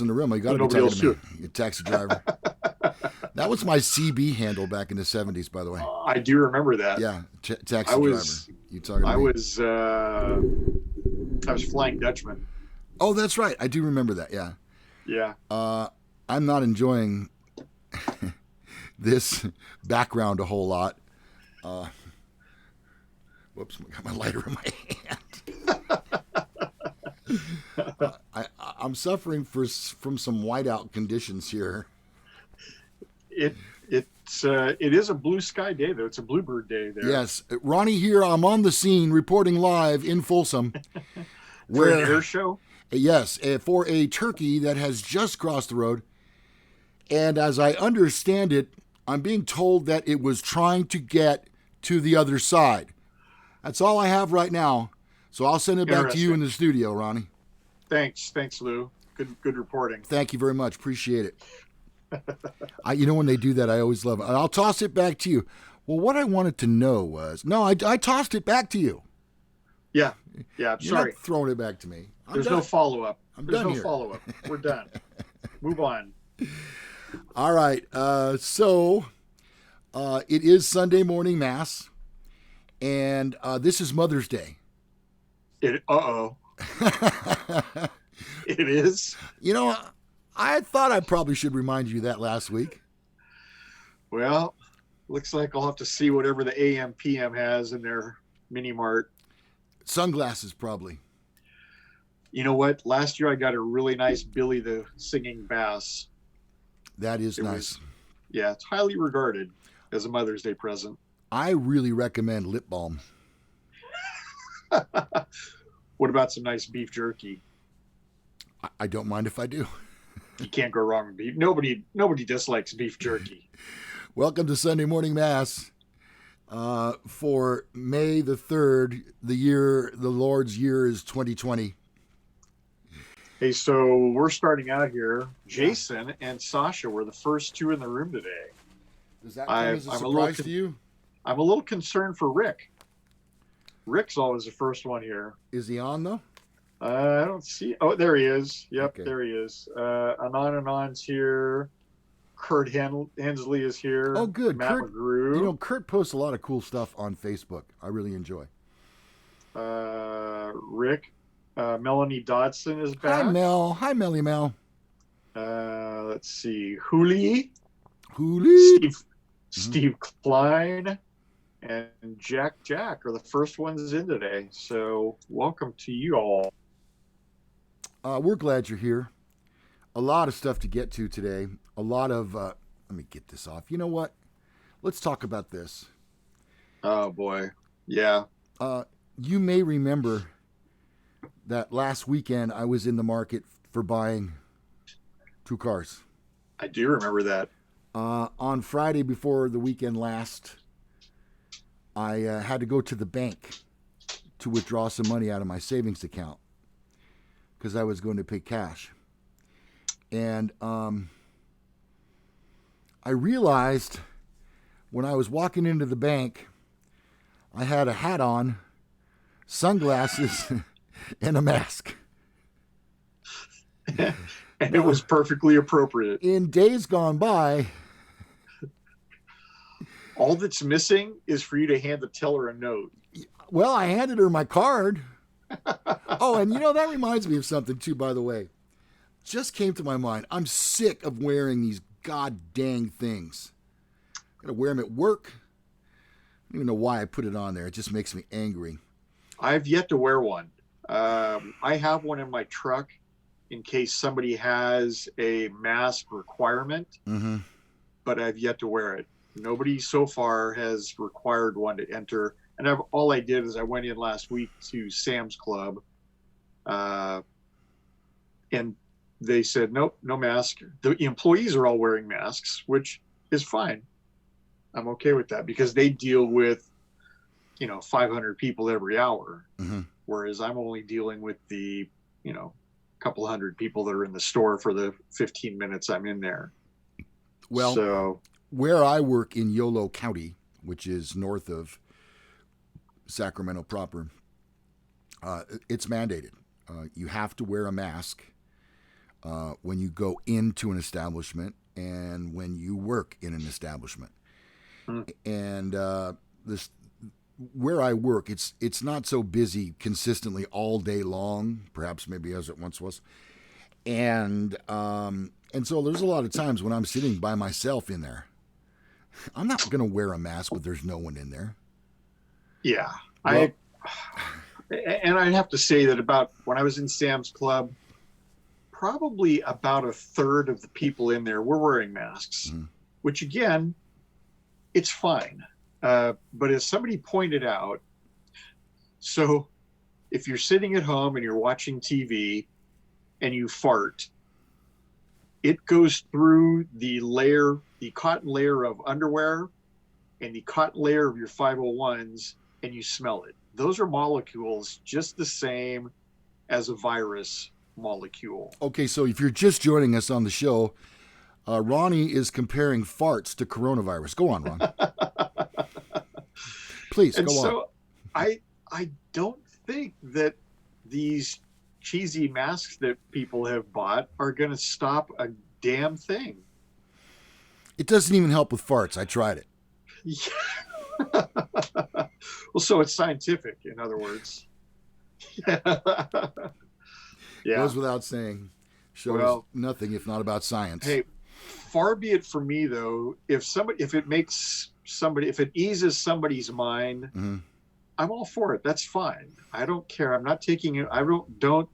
in the room. You got to be talking to me, you taxi driver. That was my CB handle back in the 70s, by the way. I do remember that. Yeah, taxi driver. You talking to me? I was Flying Dutchman. Oh, that's right. I do remember that. Yeah. Yeah. I'm not enjoying this background a whole lot. Whoops! I got my lighter in my hand. I'm suffering from some whiteout conditions here. It is a blue sky day though. It's a bluebird day there. Yes, Ronnie here. I'm on the scene reporting live in Folsom. For an air show? Yes, for a turkey that has just crossed the road. And as I understand it, I'm being told that it was trying to get to the other side. That's all I have right now. So I'll send it back to you in the studio, Ronnie. Thanks, Lou. Good reporting. Thank you very much. Appreciate it. When they do that, I always love it. I'll toss it back to you. Well, what I wanted to know was, I tossed it back to you. Yeah. I'm You're sorry. Not throwing it back to me. There's no follow-up. There's no follow-up. We're done. Move on. All right. So it is Sunday morning mass, and this is Mother's Day. Uh-oh. It is? I thought I probably should remind you that last week. Well, looks like I'll have to see whatever the AM PM has in their mini mart. Sunglasses, probably. You know what? Last year I got a really nice Billy the Singing Bass. That is nice. It's highly regarded as a Mother's Day present. I really recommend lip balm. What about some nice beef jerky? I don't mind if I do. You can't go wrong with beef. Nobody dislikes beef jerky. Welcome to Sunday Morning Mass for May the 3rd. The Lord's year is 2020. Hey, so we're starting out here. Jason and Sasha were the first two in the room today. Does that come as a surprise to you? I'm a little concerned for Rick. Rick's always the first one here. Is he on, though? I don't see. Oh, there he is. Yep, okay. There he is. Anon's here. Kurt Hensley is here. Oh, good. Matt McGrew. Kurt posts a lot of cool stuff on Facebook. I really enjoy. Rick. Melanie Dodson is back. Hi, Mel. Hi, Melly Mel. Let's see. Hoodie. Steve Klein. And Jack are the first ones in today. So welcome to you all. We're glad you're here. A lot of stuff to get to today. A lot of, let me get this off. You know what? Let's talk about this. Oh, boy. Yeah. You may remember that last weekend I was in the market for buying 2 cars. I do remember that. On Friday before the weekend last, I had to go to the bank to withdraw some money out of my savings account because I was going to pay cash. And I realized when I was walking into the bank, I had a hat on, sunglasses, and a mask. And it was perfectly appropriate. In days gone by, all that's missing is for you to hand the teller a note. Well, I handed her my card. Oh, and that reminds me of something too, by the way. Just came to my mind. I'm sick of wearing these god dang things. I'm going to wear them at work. I don't even know why I put it on there. It just makes me angry. I've yet to wear one. I have one in my truck in case somebody has a mask requirement, but I've yet to wear it. Nobody so far has required one to enter. And all I did is I went in last week to Sam's Club, and they said, nope, no mask. The employees are all wearing masks, which is fine. I'm okay with that because they deal with, 500 people every hour, whereas I'm only dealing with the, couple hundred people that are in the store for the 15 minutes I'm in there. Well, so where I work in Yolo County, which is north of Sacramento proper, it's mandated. You have to wear a mask when you go into an establishment and when you work in an establishment. And this where I work, it's not so busy consistently all day long, perhaps maybe as it once was. And so there's a lot of times when I'm sitting by myself in there. I'm not going to wear a mask when there's no one in there. Yeah. Well, I'd have to say that about when I was in Sam's Club, probably about a third of the people in there were wearing masks, which again, it's fine. But as somebody pointed out, so if you're sitting at home and you're watching TV and you fart, it goes through the cotton layer of underwear and the cotton layer of your 501s, and you smell it. Those are molecules just the same as a virus molecule. Okay, so if you're just joining us on the show, Ronnie is comparing farts to coronavirus. Go on, Ron. Please, and go so on. I don't think that these cheesy masks that people have bought are going to stop a damn thing. It doesn't even help with farts. I tried it. Yeah. Well, so it's scientific, in other words. Yeah. Goes without saying. Shows nothing if not about science. Hey, far be it from me though, if it eases somebody's mind, I'm all for it. That's fine. I don't care. I'm not taking it. I don't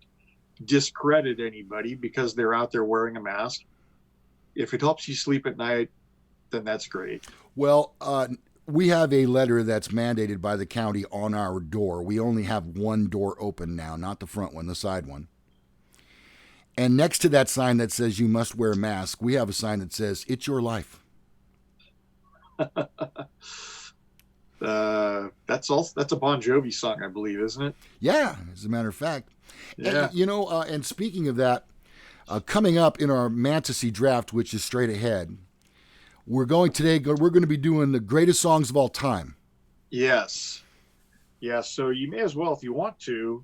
discredit anybody because they're out there wearing a mask. If it helps you sleep at night, then that's great. Well, we have a letter that's mandated by the county on our door. We only have one door open now, not the front one, the side one. And next to that sign that says you must wear a mask, we have a sign that says it's your life. That's a Bon Jovi song, I believe, isn't it? Yeah, as a matter of fact. Yeah. And, and speaking of that, coming up in our Mantasy Draft, which is straight ahead, we're going to be doing the greatest songs of all time. Yes. Yeah, so you may as well, if you want to,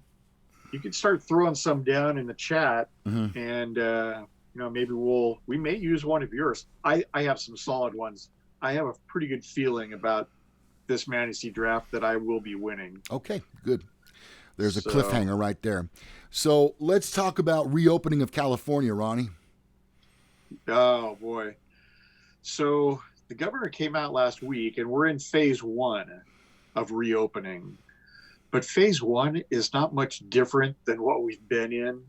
you can start throwing some down in the chat, and maybe we may use one of yours. I have some solid ones. I have a pretty good feeling about this Mantasy Draft that I will be winning. Okay, good. There's a cliffhanger right there. So let's talk about reopening of California, Ronnie. Oh boy. So the governor came out last week, and we're in phase 1 of reopening. But phase 1 is not much different than what we've been in.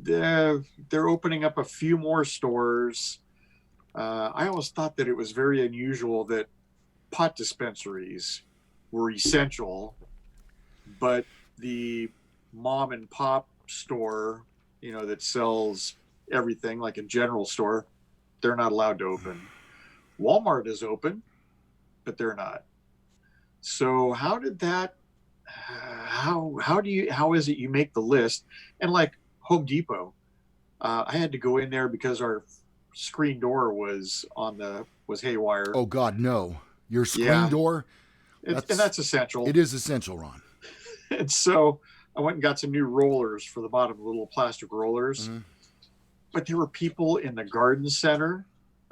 They're opening up a few more stores. I always thought that it was very unusual that pot dispensaries were essential, but the mom and pop store, that sells everything like a general store, they're not allowed to open. Walmart is open, but they're not. So how did that, how is it you make the list? And like Home Depot, I had to go in there because our screen door was haywire. Oh God, no. Your screen door? And that's essential. It is essential, Ron. And so I went and got some new rollers for the bottom, little plastic rollers. But there were people in the garden center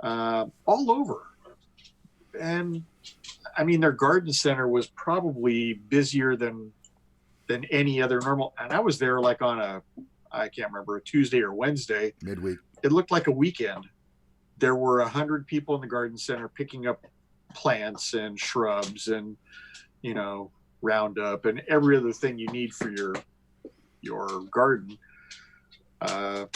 all over. And I mean, their garden center was probably busier than any other normal. And I was there like on I can't remember, a Tuesday or Wednesday. Midweek. It looked like a weekend. There were 100 people in the garden center picking up plants and shrubs and, Roundup and every other thing you need for your garden. I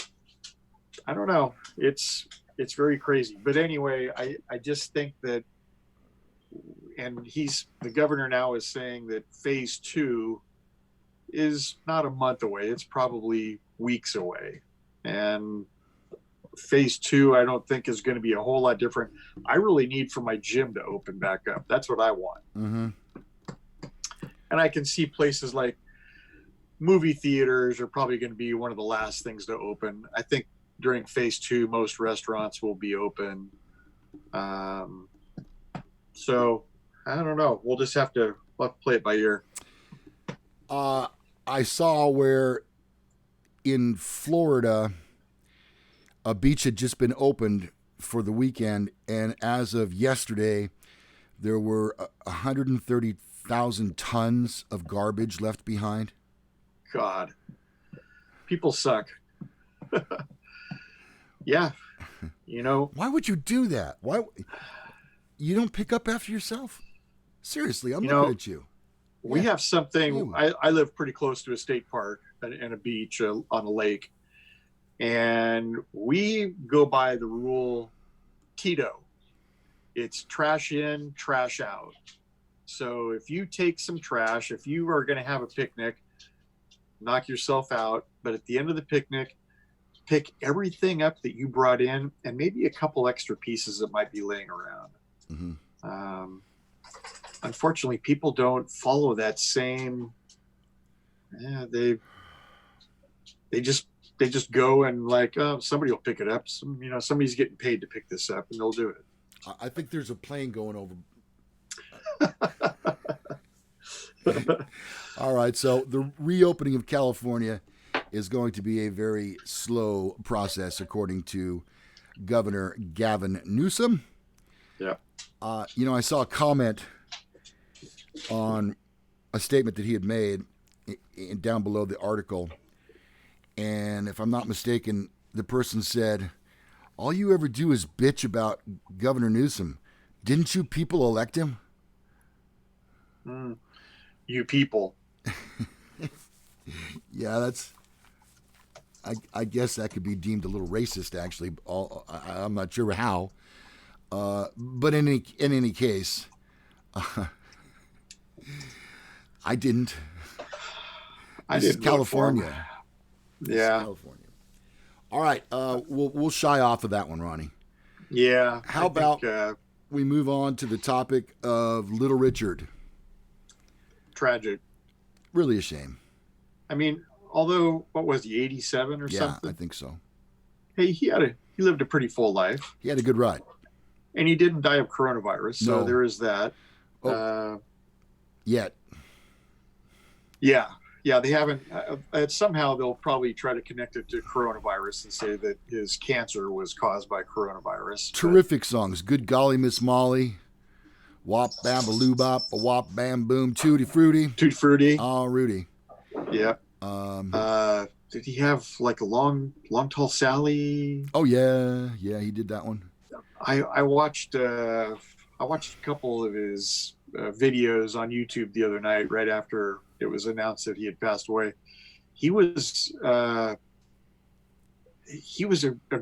don't know. It's very crazy. But anyway, I just think that, and the governor now is saying that phase 2 is not a month away. It's probably weeks away. And phase 2, I don't think is going to be a whole lot different. I really need for my gym to open back up. That's what I want. And I can see places like movie theaters are probably going to be one of the last things to open. I think during phase 2, most restaurants will be open. So I don't know. We'll just have to play it by ear. I saw where in Florida, a beach had just been opened for the weekend, and as of yesterday, there were 130,000 tons of garbage left behind. God, people suck. Yeah, Why would you do that? Why you don't pick up after yourself? Seriously, I'm looking at you. We have something. I live pretty close to a state park and a beach on a lake, and we go by the rule Tito. It's trash in, trash out. So if you take some trash, if you are going to have a picnic, knock yourself out. But at the end of the picnic, pick everything up that you brought in and maybe a couple extra pieces that might be laying around. Mm-hmm. Unfortunately, people don't follow that same. They just go and somebody will pick it up. Somebody's getting paid to pick this up, and they'll do it. I think there's a plane going over. All right, so the reopening of California is going to be a very slow process, according to Governor Gavin Newsom. Yeah. I saw a comment on a statement that he had made down below the article, and if I'm not mistaken, the person said, "All you ever do is bitch about Governor Newsom. Didn't you people elect him?" You people. Yeah, that's. I guess that could be deemed a little racist. Actually, I'm not sure how, but in any case, I didn't. I This didn't. is California. Yeah. California. All right, we'll shy off of that one, Ronnie. Yeah. How about we move on to the topic of Little Richard? Tragic. Really a shame. I mean, although, what was he, 87 or something? Yeah, I think so. Hey, he lived a pretty full life. He had a good ride. And he didn't die of coronavirus, so there is that. Yet. Yeah, they haven't. Somehow they'll probably try to connect it to coronavirus and say that his cancer was caused by coronavirus. Terrific songs. Good Golly Miss Molly. Wop bam a loo bop, a wop bam boom, tutti fruity. Tutti fruity. Oh, Rudy. Yep. Did he have like a long tall Sally? Oh yeah, he did that one. I watched a couple of his videos on YouTube the other night, right after it was announced that he had passed away. He was a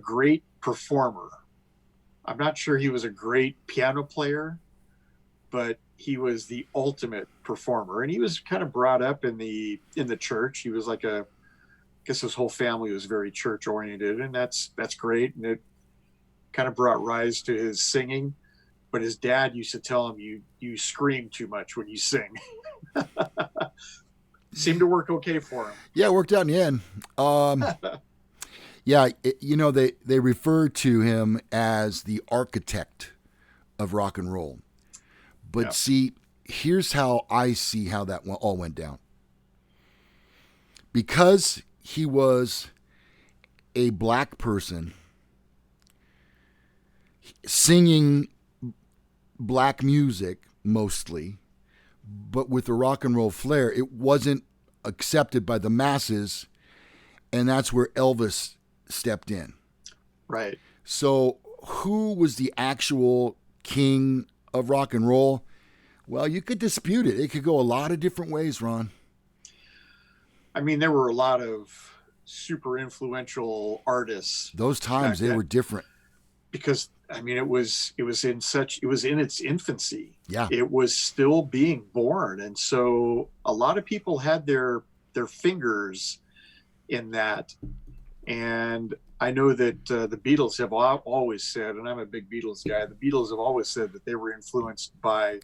great performer. I'm not sure he was a great piano player, but he was the ultimate performer, and he was kind of brought up in the church. He was I guess his whole family was very church oriented, and that's great. And it kind of brought rise to his singing, but his dad used to tell him, you scream too much when you sing. Seemed to work okay for him. Yeah, it worked out in the end. Yeah, they refer to him as the architect of rock and roll. But see, here's how I see how that all went down. Because he was a black person singing black music mostly, but with a rock and roll flair, it wasn't accepted by the masses, and that's where Elvis stepped in. Right. So who was the actual king of rock and roll? Well, you could dispute it. It could go a lot of different ways, Ron. I mean, there were a lot of super influential artists. Those times they were different. Because I mean, it was in its infancy. Yeah. It was still being born, and so a lot of people had their fingers in that. And I know that the Beatles have always said, and I'm a big Beatles guy, the Beatles have always said that they were influenced by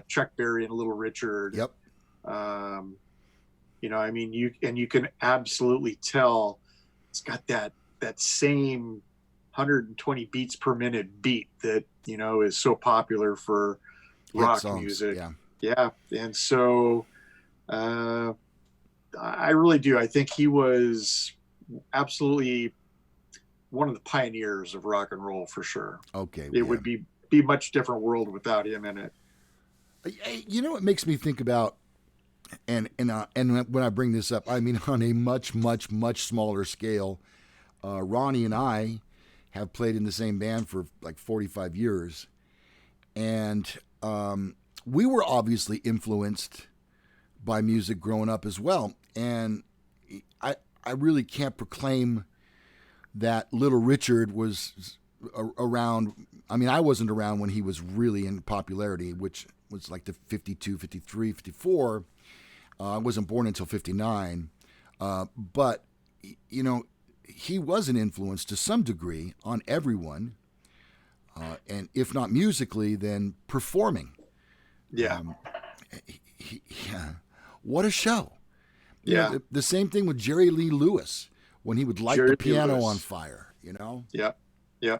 Chuck Berry and Little Richard. Yep. I mean, you can absolutely tell it's got that same 120 beats per minute beat that, is so popular for rock music. Yeah. Yeah. And so, I really do. I think he was absolutely one of the pioneers of rock and roll for sure. Okay. It would be a much different world without him in it. You know what makes me think about, and when I bring this up, I mean on a much, much, much smaller scale, Ronnie and I have played in the same band for like 45 years. And we were obviously influenced by music growing up as well. And I really can't proclaim that Little Richard was around. I mean, I wasn't around when he was really in popularity, which was like the 52, 53, 54. I wasn't born until 59. But, you know, he was an influence to some degree on everyone. And if not musically, then performing. Yeah. Yeah. What a show. Yeah. You know, the same thing with Jerry Lee Lewis when he would light the piano on fire, you know? Yeah. Yeah.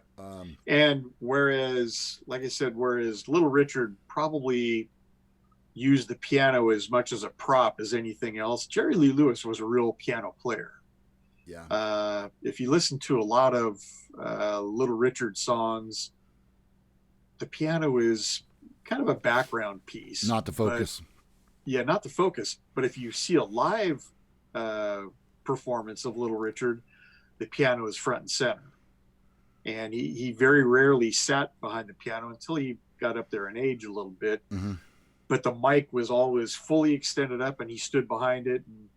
And whereas, like I said, whereas Little Richard probably used the piano as much as a prop as anything else, Jerry Lee Lewis was a real piano player. Yeah. If you listen to a lot of Little Richard songs, the piano is kind of a background piece. Not the focus. Yeah, not the focus. But if you see a live performance of Little Richard, the piano is front and center. And he very rarely sat behind the piano until he got up there in age a little bit. Mm-hmm. But the mic was always fully extended up and he stood behind it. And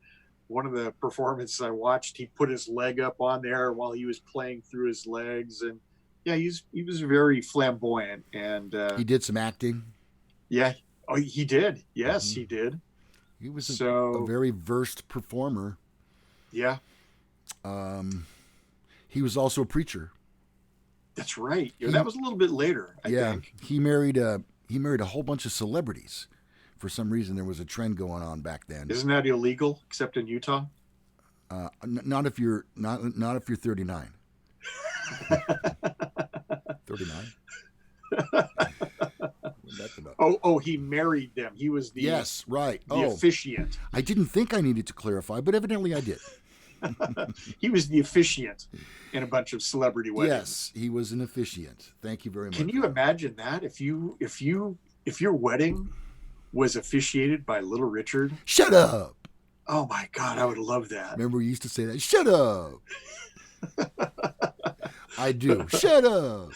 one of the performances I watched, he put his leg up on there while he was playing through his legs. And yeah, he was very flamboyant. And he did some acting. Yeah. Oh, he did. Yes, Mm-hmm. he did. He was a very versed performer. Yeah. He was also a preacher. That's right. That was a little bit later, I think. He married a whole bunch of celebrities. For some reason, there was a trend going on back then. Isn't that illegal, except in Utah? Not if you're 39. 39. Oh, he married them. He was the officiant. I didn't think I needed to clarify, but evidently I did. He was the officiant in a bunch of celebrity weddings. Yes, he was an officiant. Thank you very much. Can you imagine that if your wedding was officiated by Little Richard? Shut up! Oh my God, I would love that. Remember, we used to say that. Shut up! I do. Shut up!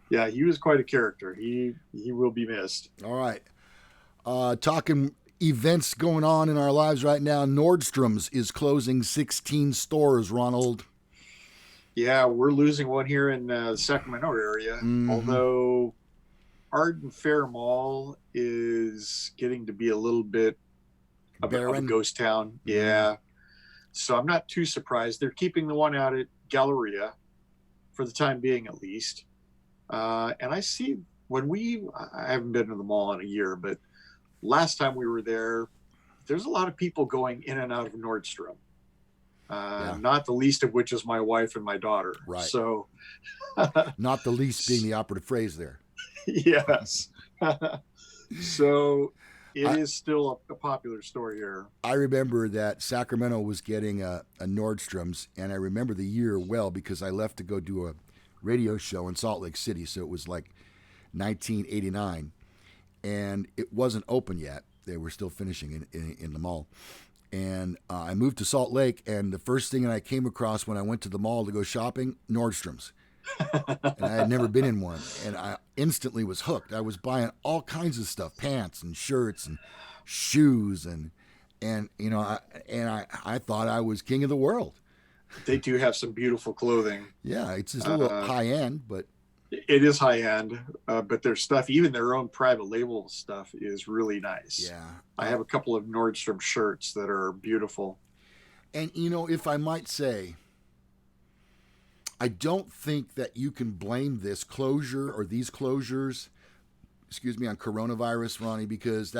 Yeah, he was quite a character. He will be missed. All right. Talking events going on in our lives right now. Nordstrom's is closing 16 stores, Ronald. Yeah, we're losing one here in the Sacramento area. Mm-hmm. Although Arden Fair Mall is getting to be a little bit of a ghost town. Mm-hmm. Yeah. So I'm not too surprised. They're keeping the one out at Galleria for the time being, at least. And I see I haven't been to the mall in a year, but last time we were there, there's a lot of people going in and out of Nordstrom. Not the least of which is my wife and my daughter. Right. So, not the least being the operative phrase there. Yes. So it is still a popular store here. I remember that Sacramento was getting a Nordstrom's, and I remember the year well because I left to go do a radio show in Salt Lake City. So it was like 1989, and it wasn't open yet. They were still finishing in the mall. And I moved to Salt Lake, and the first thing that I came across when I went to the mall to go shopping, Nordstrom's. And I had never been in one, and I instantly was hooked. I was buying all kinds of stuff, pants and shirts and shoes, and you know, I thought I was king of the world. They do have some beautiful clothing. Yeah, it's just a little high end, but it is high end. But their stuff, even their own private label stuff, is really nice. Yeah, I have a couple of Nordstrom shirts that are beautiful. And you know, if I might say, I don't think that you can blame this closure or these closures, on coronavirus, Ronnie, because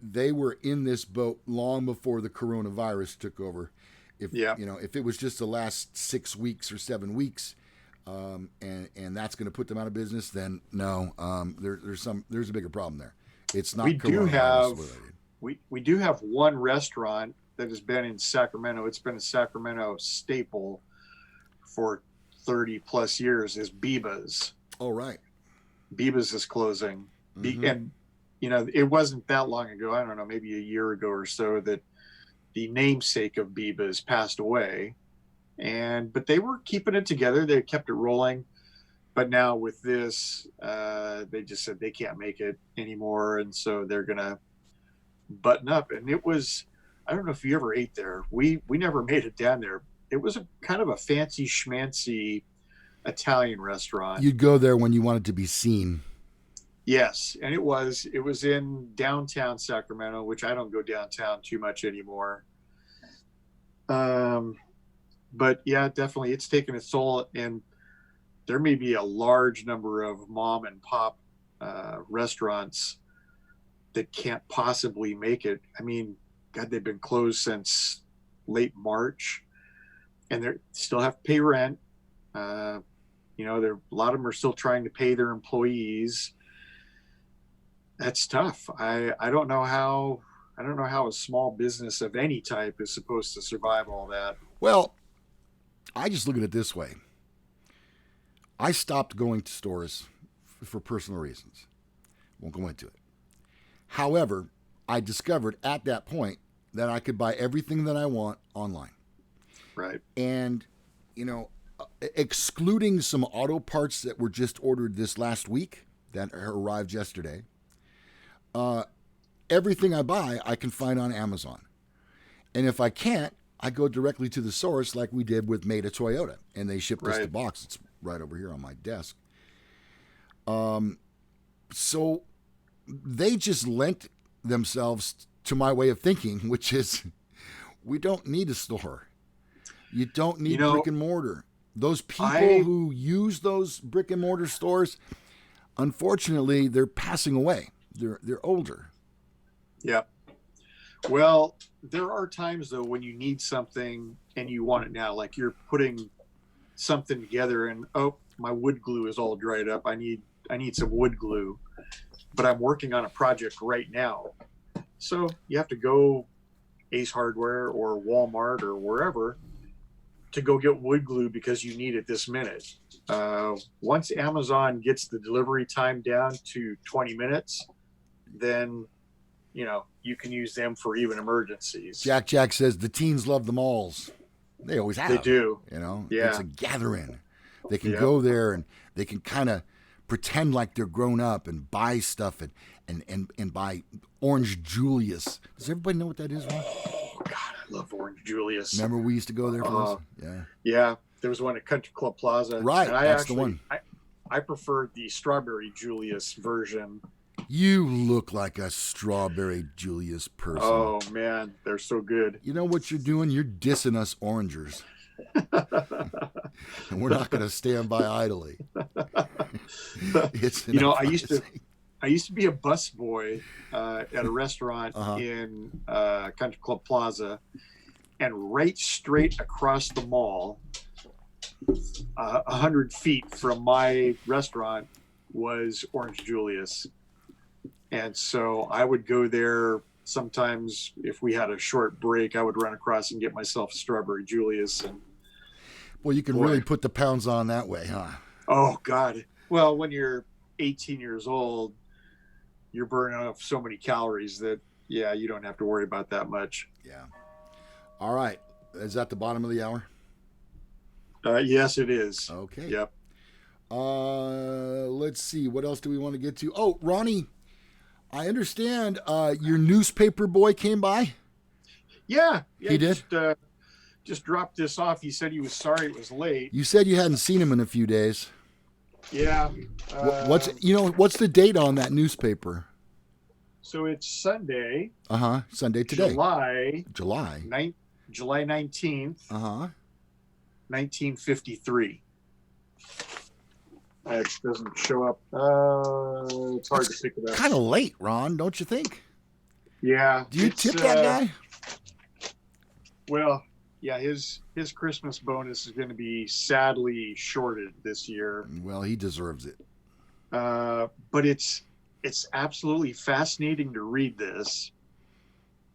they were in this boat long before the coronavirus took over. If it was just the last 6 weeks or 7 weeks, and that's going to put them out of business, then no, there's a bigger problem there. It's not We do coronavirus have related. we do have one restaurant that has been in Sacramento. It's been a Sacramento staple for 30 plus years. Is Bebas. Oh, right. Bebas is closing, Mhm. and it wasn't that long ago. I don't know, maybe a year ago or so, that the namesake of Bebas passed away, but they were keeping it together. They kept it rolling. But now with this, they just said they can't make it anymore, and so they're gonna button up. And it was, I don't know if you ever ate there. We never made it down there. It was a kind of a fancy schmancy Italian restaurant. You'd go there when you wanted to be seen. Yes, and it was in downtown Sacramento, which I don't go downtown too much anymore. But yeah, definitely, it's taken its toll, and there may be a large number of mom and pop restaurants that can't possibly make it. I mean, God, they've been closed since late March, and they still have to pay rent. A lot of them are still trying to pay their employees. That's tough. I don't know how a small business of any type is supposed to survive all that. Well, I just look at it this way. I stopped going to stores for personal reasons. Won't go into it. However, I discovered at that point that I could buy everything that I want online. Right. And, excluding some auto parts that were just ordered this last week that arrived yesterday, everything I buy, I can find on Amazon. And if I can't, I go directly to the source like we did with Made a Toyota. And they shipped us the box. It's right over here on my desk. So they just lent themselves to my way of thinking, which is we don't need a store. You don't need brick and mortar. Those people who use those brick and mortar stores, unfortunately, they're passing away. They're older. Yeah. Well, there are times though when you need something and you want it now, like you're putting something together and my wood glue is all dried up. I need some wood glue, but I'm working on a project right now. So you have to go Ace Hardware or Walmart or wherever to go get wood glue because you need it this minute. Once Amazon gets the delivery time down to 20 minutes, then you can use them for even emergencies. Jack says the teens love the malls. They always have. They do. Yeah. It's a gathering. They can go there and they can kind of pretend like they're grown up and buy stuff and buy Orange Julius. Does everybody know what that is, Ron? Oh, God, I love Orange Julius. Remember we used to go there for this? Yeah. Yeah. There was one at Country Club Plaza. Right. And That's the one. I preferred the Strawberry Julius version. You look like a Strawberry Julius person. Oh, man. They're so good. You know what you're doing? You're dissing us orangers. And we're not going to stand by idly. I used to be a busboy at a restaurant in Country Club Plaza, and right straight across the mall, 100 feet from my restaurant, was Orange Julius. And so I would go there sometimes. If we had a short break, I would run across and get myself a Strawberry Julius. And well, you can really put the pounds on that way, huh? Oh, God. Well, when you're 18 years old, you're burning off so many calories that, you don't have to worry about that much. Yeah. All right. Is that the bottom of the hour? Yes, it is. Okay. Yep. Let's see. What else do we want to get to? Oh, Ronnie, I understand your newspaper boy came by. Yeah. He did? Just dropped this off. He said he was sorry it was late. You said you hadn't seen him in a few days. Yeah. What's the date on that newspaper? So it's Sunday. Sunday today. July 19th. 1953. It doesn't show up. It's hard to pick it up. Kind of late, Ron, don't you think? Yeah. Do you tip that guy? Well, yeah, his Christmas bonus is going to be sadly shorted this year. Well, he deserves it. But it's it's absolutely fascinating to read this.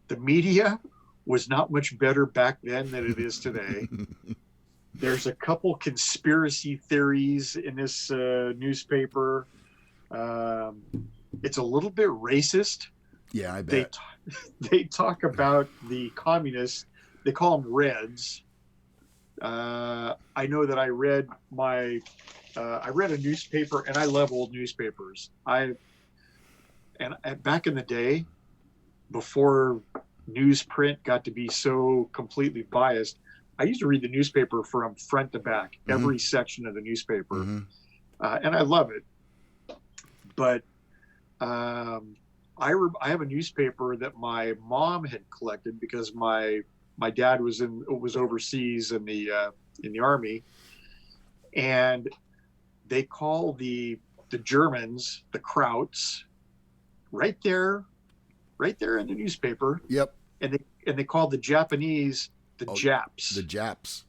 The media was not much better back then than it is today. There's a couple conspiracy theories in this newspaper. It's a little bit racist. Yeah, I bet. They talk about the communists. They call them Reds. I know that I read a newspaper, and I love old newspapers. And back in the day, before newsprint got to be so completely biased, I used to read the newspaper from front to back, every section of the newspaper, and I love it. But I have a newspaper that my mom had collected because my dad was overseas in the army, and they call the Germans the Krauts right there in the newspaper. Yep. And they call the Japanese the Japs. The Japs.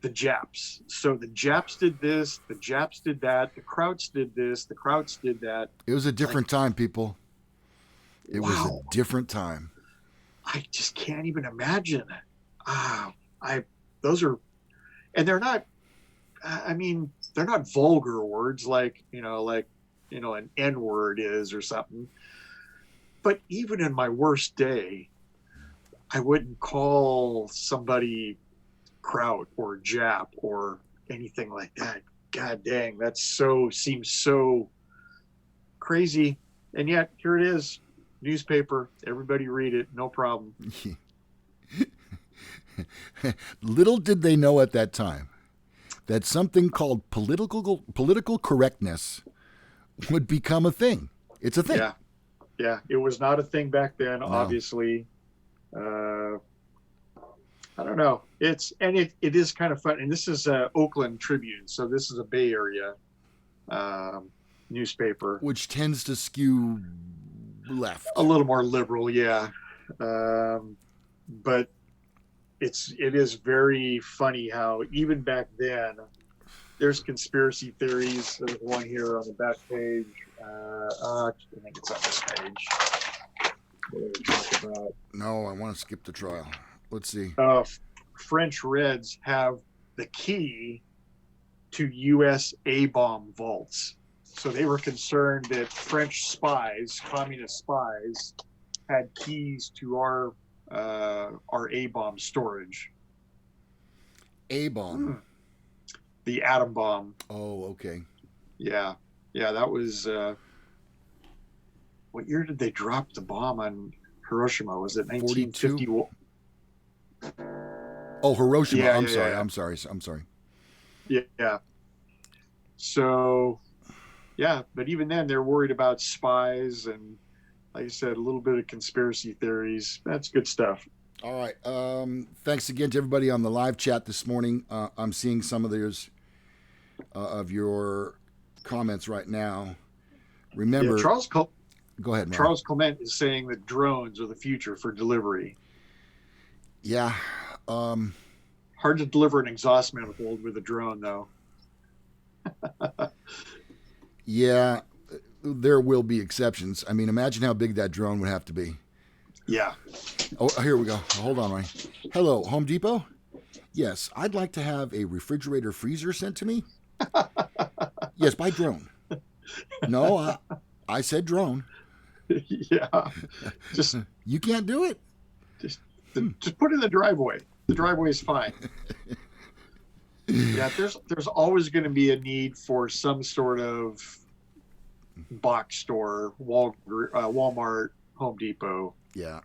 The Japs. So the Japs did this, the Japs did that, the Krauts did this, the Krauts did that. It was a different time, people. It was a different time. I just can't even imagine. Those are, and they're not, I mean, they're not vulgar words like an N word is or something. But even in my worst day, I wouldn't call somebody Kraut or Jap or anything like that. God dang, seems so crazy. And yet here it is, newspaper. Everybody read it, no problem. Little did they know at that time that something called political correctness would become a thing. It's a thing. Yeah. It was not a thing back then, No. obviously. I don't know. It is kind of fun. And this is Oakland Tribune, so this is a Bay Area newspaper, which tends to skew left, a little more liberal, yeah. But it is very funny how even back then there's conspiracy theories. There's one here on the back page. I think it's on this page. What do we talk about? No, I want to skip the trial. Let's see. French Reds have the key to U.S. A-bomb vaults. So they were concerned that French spies, communist spies, had keys to our A-bomb storage. A-bomb? The atom bomb. Oh, okay. Yeah, that was... what year did they drop the bomb on Hiroshima? Was it 1950? Oh, Hiroshima. Yeah, I'm sorry. Yeah. So, yeah, but even then they're worried about spies and, like I said, a little bit of conspiracy theories. That's good stuff. All right. Thanks again to everybody on the live chat this morning. I'm seeing some of of your comments right now. Remember, go ahead, man. Charles Clement is saying that drones are the future for delivery. Yeah. Hard to deliver an exhaust manifold with a drone, though. Yeah, there will be exceptions. I mean, imagine how big that drone would have to be. Yeah. Oh, here we go. Hold on, Ronnie. Hello, Home Depot? Yes, I'd like to have a refrigerator freezer sent to me. Yes, by drone. No, I said drone. Yeah. You can't do it? Just put it in the driveway. The driveway is fine. Yeah, there's always going to be a need for some sort of box store, Walmart, Home Depot. Yeah.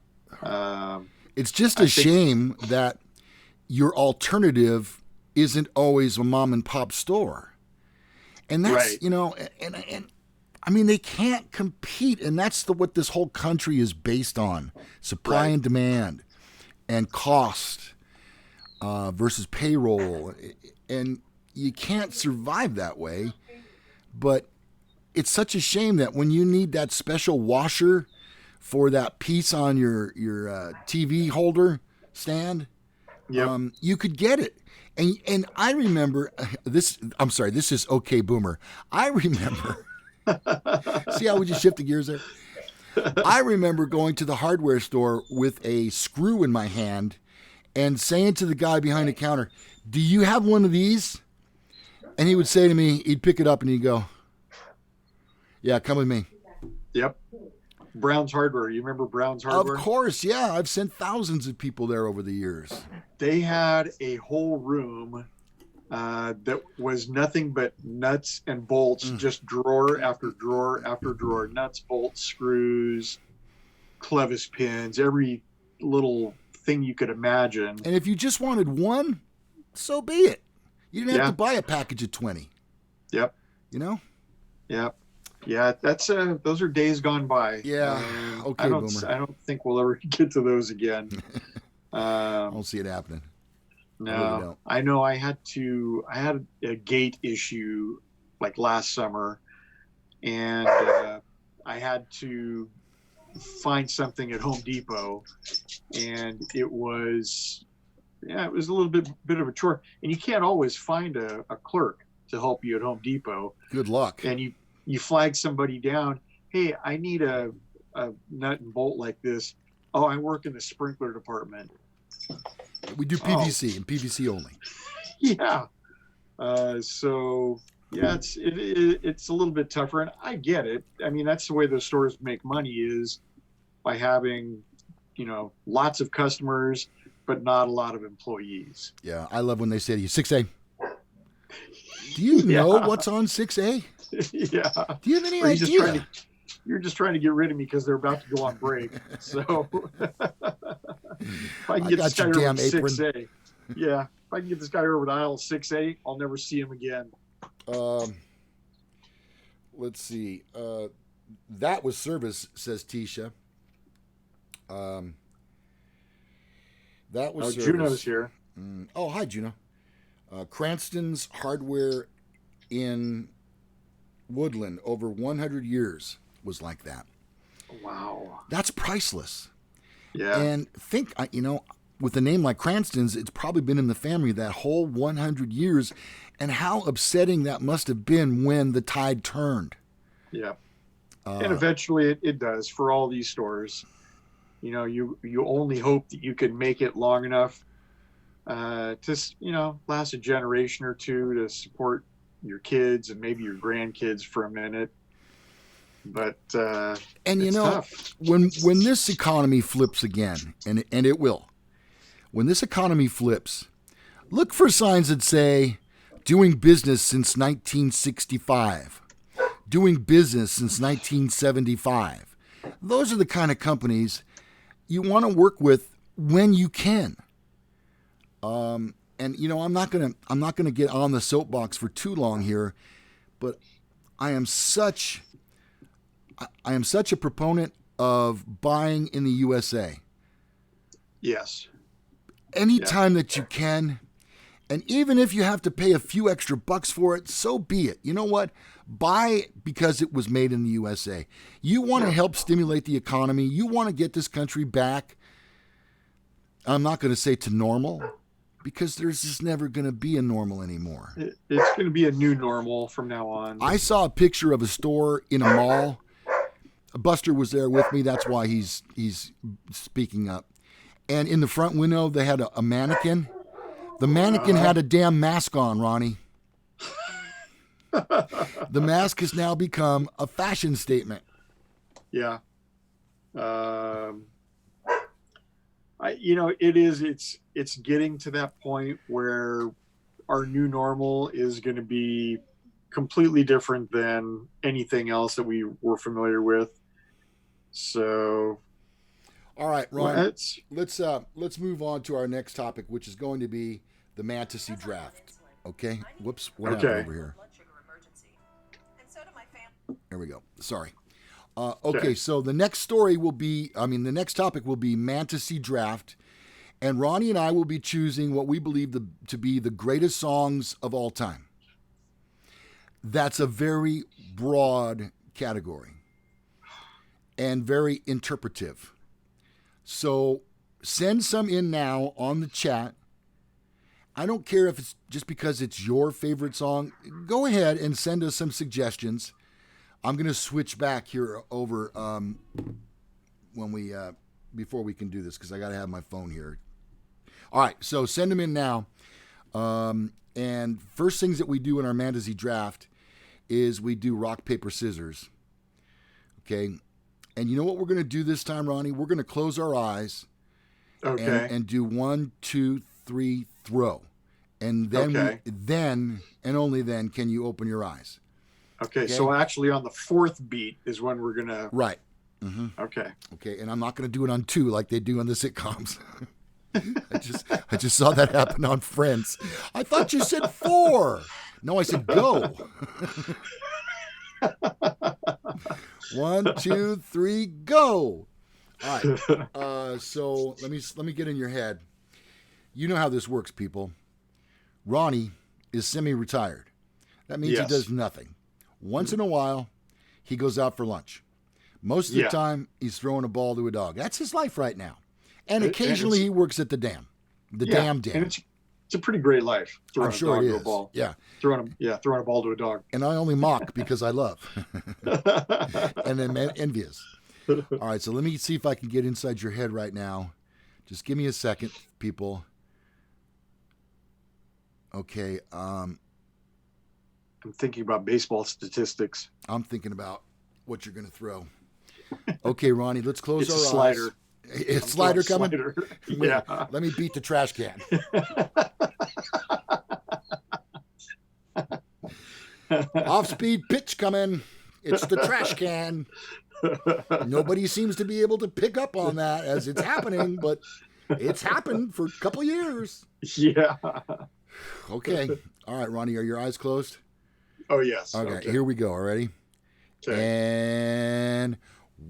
It's just a shame that your alternative isn't always a mom and pop store. And that's, right. And I mean, they can't compete. And that's what this whole country is based on. Supply and demand and cost versus payroll. And you can't survive that way. But it's such a shame that when you need that special washer for that piece on your TV holder stand, you could get it. And I remember this. I'm sorry, this is okay, Boomer. I remember See how we just shifted gears there? I remember going to the hardware store with a screw in my hand and saying to the guy behind the counter, "Do you have one of these?" And he would say to me, he'd pick it up and he'd go, "Yeah, come with me." Yep. Brown's Hardware. You remember Brown's Hardware? Of course, yeah. I've sent thousands of people there over the years. They had a whole room that was nothing but nuts and bolts, just drawer after drawer after drawer, nuts, bolts, screws, clevis pins, every little thing you could imagine. And if you just wanted one, so be it. You didn't have to buy a package of 20. Yep. You know? Yep. Yeah, that's those are days gone by. Yeah. Okay, Boomer. I don't think we'll ever get to those again. I don't see it happening. No, I know I had a gate issue like last summer, and I had to find something at Home Depot, and it was a little bit of a chore, and you can't always find a clerk to help you at Home Depot. Good luck. And you flag somebody down. Hey, I need a nut and bolt like this. Oh, I work in the sprinkler department. We do PVC and PVC only. Yeah. So yeah, it's a little bit tougher, and I get it. I mean, that's the way those stores make money, is by having, lots of customers, but not a lot of employees. Yeah, I love when they say to you, 6A. Do you know what's on 6A? Yeah. Do you have any idea? You're just trying to get rid of me because they're about to go on break. So if I can get this guy over to 6A. Yeah. If I can get this guy over to aisle 6A, I'll never see him again. Let's see. That was service, says Tisha. That was service. Juno's here. Oh, hi, Juno. Cranstons Hardware in Woodland, over 100 years, was like that. Wow. That's priceless. Yeah. And think, with a name like Cranstons, it's probably been in the family that whole 100 years, and how upsetting that must have been when the tide turned. Yeah. And eventually it does for all these stores. You only hope that you can make it long enough to last a generation or two to support your kids and maybe your grandkids for a minute. But it's tough. when this economy flips again, and it will, when this economy flips, look for signs that say doing business since 1965, doing business since 1975. Those are the kind of companies you want to work with when you can. And I'm not gonna get on the soapbox for too long here, but I am such a proponent of buying in the USA. Yes. Anytime that you can, and even if you have to pay a few extra bucks for it, so be it. You know what? Buy because it was made in the USA. You want to help stimulate the economy. You want to get this country back. I'm not going to say to normal, because there's just never going to be a normal anymore. It's going to be a new normal from now on. I saw a picture of a store in a mall. Buster was there with me. That's why he's speaking up. And in the front window, they had a mannequin. The mannequin had a damn mask on, Ronnie. The mask has now become a fashion statement. Yeah. It's getting to that point where our new normal is going to be completely different than anything else that we were familiar with. So, all right, Ron, let's move on to our next topic, which is going to be the Mantasy Draft. Okay. Whoops. What happened over here? There we go. Sorry. Okay, so the next topic will be Mantasy Draft, and Ronnie and I will be choosing what we believe to be the greatest songs of all time. That's a very broad category and very interpretive. So send some in now on the chat. I don't care if it's just because it's your favorite song. Go ahead and send us some suggestions. I'm going to switch back here over when we before we can do this because I got to have my phone here. All right, so send them in now. And first things that we do in our Mantasy Draft is we do rock, paper, scissors. Okay? And you know what we're going to do this time, Ronnie? We're going to close our eyes and do 1, 2, 3, throw. And then, then and only then can you open your eyes. Okay, so actually on the fourth beat is when we're going to... Right. Mm-hmm. Okay, and I'm not going to do it on 2 like they do on the sitcoms. I just saw that happen on Friends. I thought you said 4. No, I said go. 1, 2, 3, go. All right. So let me get in your head. You know how this works, people. Ronnie is semi-retired. That means he does nothing. Once in a while, he goes out for lunch. Most of the time, he's throwing a ball to a dog. That's his life right now. And occasionally, he works at the dam. Damn. And it's a pretty great life. Throwing I'm sure a dog it to is. a ball. Yeah. Throwing a ball to a dog. And I only mock because I love. And I'm envious. All right, so let me see if I can get inside your head right now. Just give me a second, people. Okay. I'm thinking about baseball statistics. I'm thinking about what you're going to throw. Okay, Ronnie, let's close our eyes. Slider. It's slider coming? Slider. Yeah. Let me beat the trash can. Off-speed pitch coming. It's the trash can. Nobody seems to be able to pick up on that as it's happening, but it's happened for a couple years. Yeah. Okay. All right, Ronnie, are your eyes closed? Oh, yes. Okay, here we go. All ready? Okay. And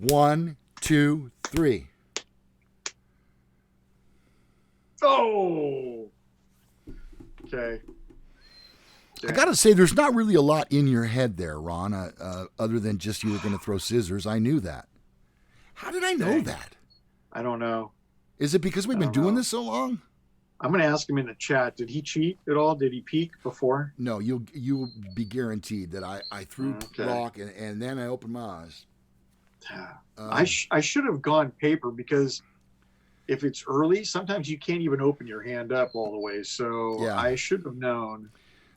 1, 2, 3. Oh! Okay. I got to say, there's not really a lot in your head there, Ron, other than just you were going to throw scissors. I knew that. How did I know that? I don't know. Is it because we've been doing this so long? I'm going to ask him in the chat. Did he cheat at all? Did he peek before? No, you will be guaranteed that I threw rock and then I opened my eyes. I should have gone paper because if it's early, sometimes you can't even open your hand up all the way. So I should have known.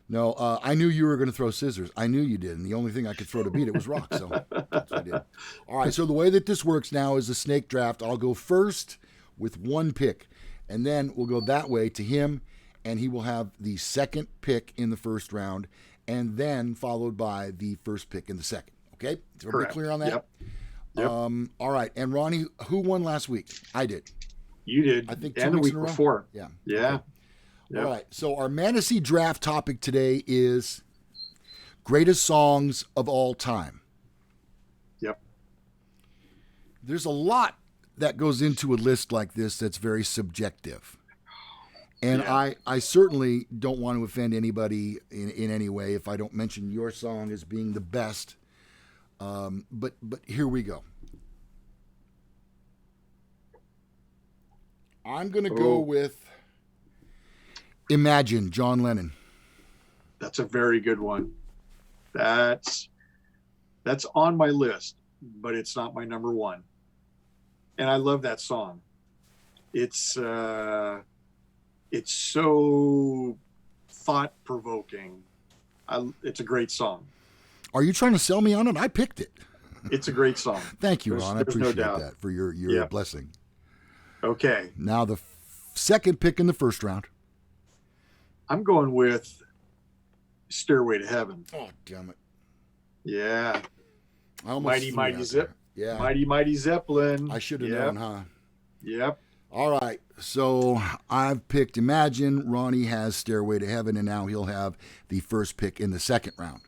No, I knew you were going to throw scissors. I knew you did. And the only thing I could throw to beat it was rock. So that's what I did. All right. So the way that this works now is a snake draft. I'll go first with 1 pick. And then we'll go that way to him. And he will have the second pick in the first round. And then followed by the first pick in the second. Okay? Is everybody clear on that? Yep. All right. And Ronnie, who won last week? I did. You did. I think 2 and the weeks week in a row? before. Yeah. Yeah. Okay. All right. So our Mantasy Draft topic today is greatest songs of all time. Yep. There's a lot that goes into a list like this that's very subjective. And I certainly don't want to offend anybody in any way if I don't mention your song as being the best. But here we go. I'm going to go with Imagine, John Lennon. That's a very good one. That's on my list, but it's not my number 1. And I love that song. It's so thought-provoking. It's a great song. Are you trying to sell me on it? I picked it. It's a great song. Thank you, Ron. I appreciate no doubt. that for your blessing. Okay. Now the second pick in the first round. I'm going with Stairway to Heaven. Oh, damn it. Yeah. Mighty Zip. Yeah. Mighty Zeppelin. I should have known, huh? Yep. All right. So I've picked Imagine. Ronnie has Stairway to Heaven, and now he'll have the first pick in the second round.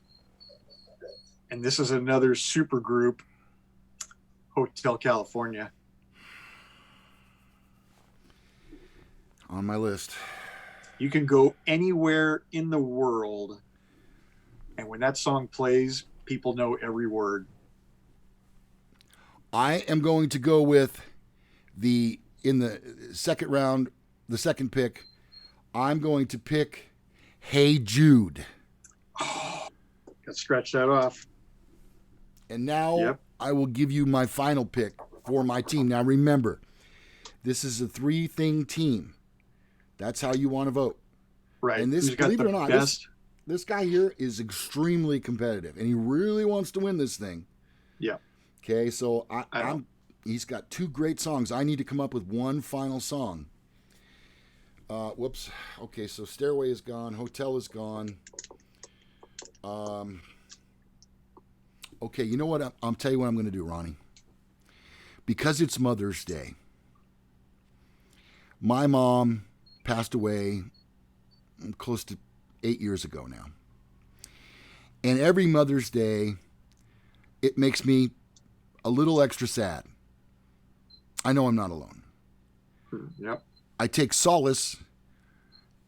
And this is another super group, Hotel California. On my list. You can go anywhere in the world, and when that song plays, people know every word. I am going to go with in the second round, the second pick, I'm going to pick Hey Jude. Oh, got to scratch that off. And now Yep. I will give you my final pick for my team. Now remember, this is a 3-thing team. That's how you want to vote. Right. And this, Who's got believe it the or not, best? this guy here is extremely competitive, and he really wants to win this thing. Yeah. Okay, so he's got 2 great songs. I need to come up with one final song. Whoops. Okay, so Stairway is gone. Hotel is gone. Okay, you know what? I'll tell you what I'm going to do, Ronnie. Because it's Mother's Day. My mom passed away close to 8 years ago now. And every Mother's Day, it makes me a little extra sad. I know I'm not alone. Yep. I take solace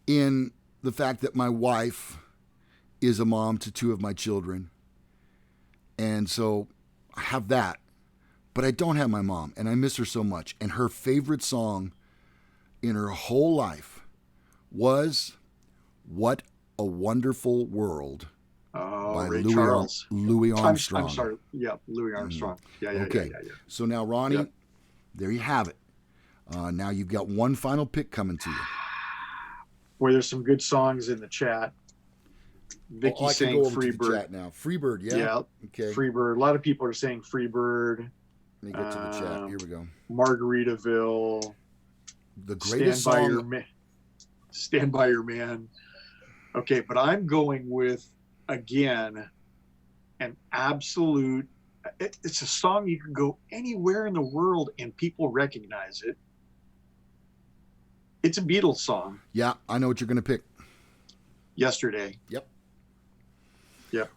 in the fact that my wife is a mom to 2 of my children. And so I have that. But I don't have my mom, and I miss her so much. And her favorite song in her whole life was What a Wonderful World by Louis Armstrong. I'm sorry. Yeah, Louis Armstrong. Yeah. Okay. Yeah. So now, Ronnie, there you have it. Now you've got one final pick coming to you. Where there's some good songs in the chat. Vicky saying Freebird. Chat now. Freebird, yeah. Yeah. Okay. Freebird. A lot of people are saying Freebird. Let me get to the chat. Here we go. Margaritaville. The greatest song. Stand by Your Man. Okay, but I'm going with, again, an absolute. It's a song you can go anywhere in the world and people recognize it. It's a Beatles song. Yeah, I know what you're going to pick. Yesterday. Yep.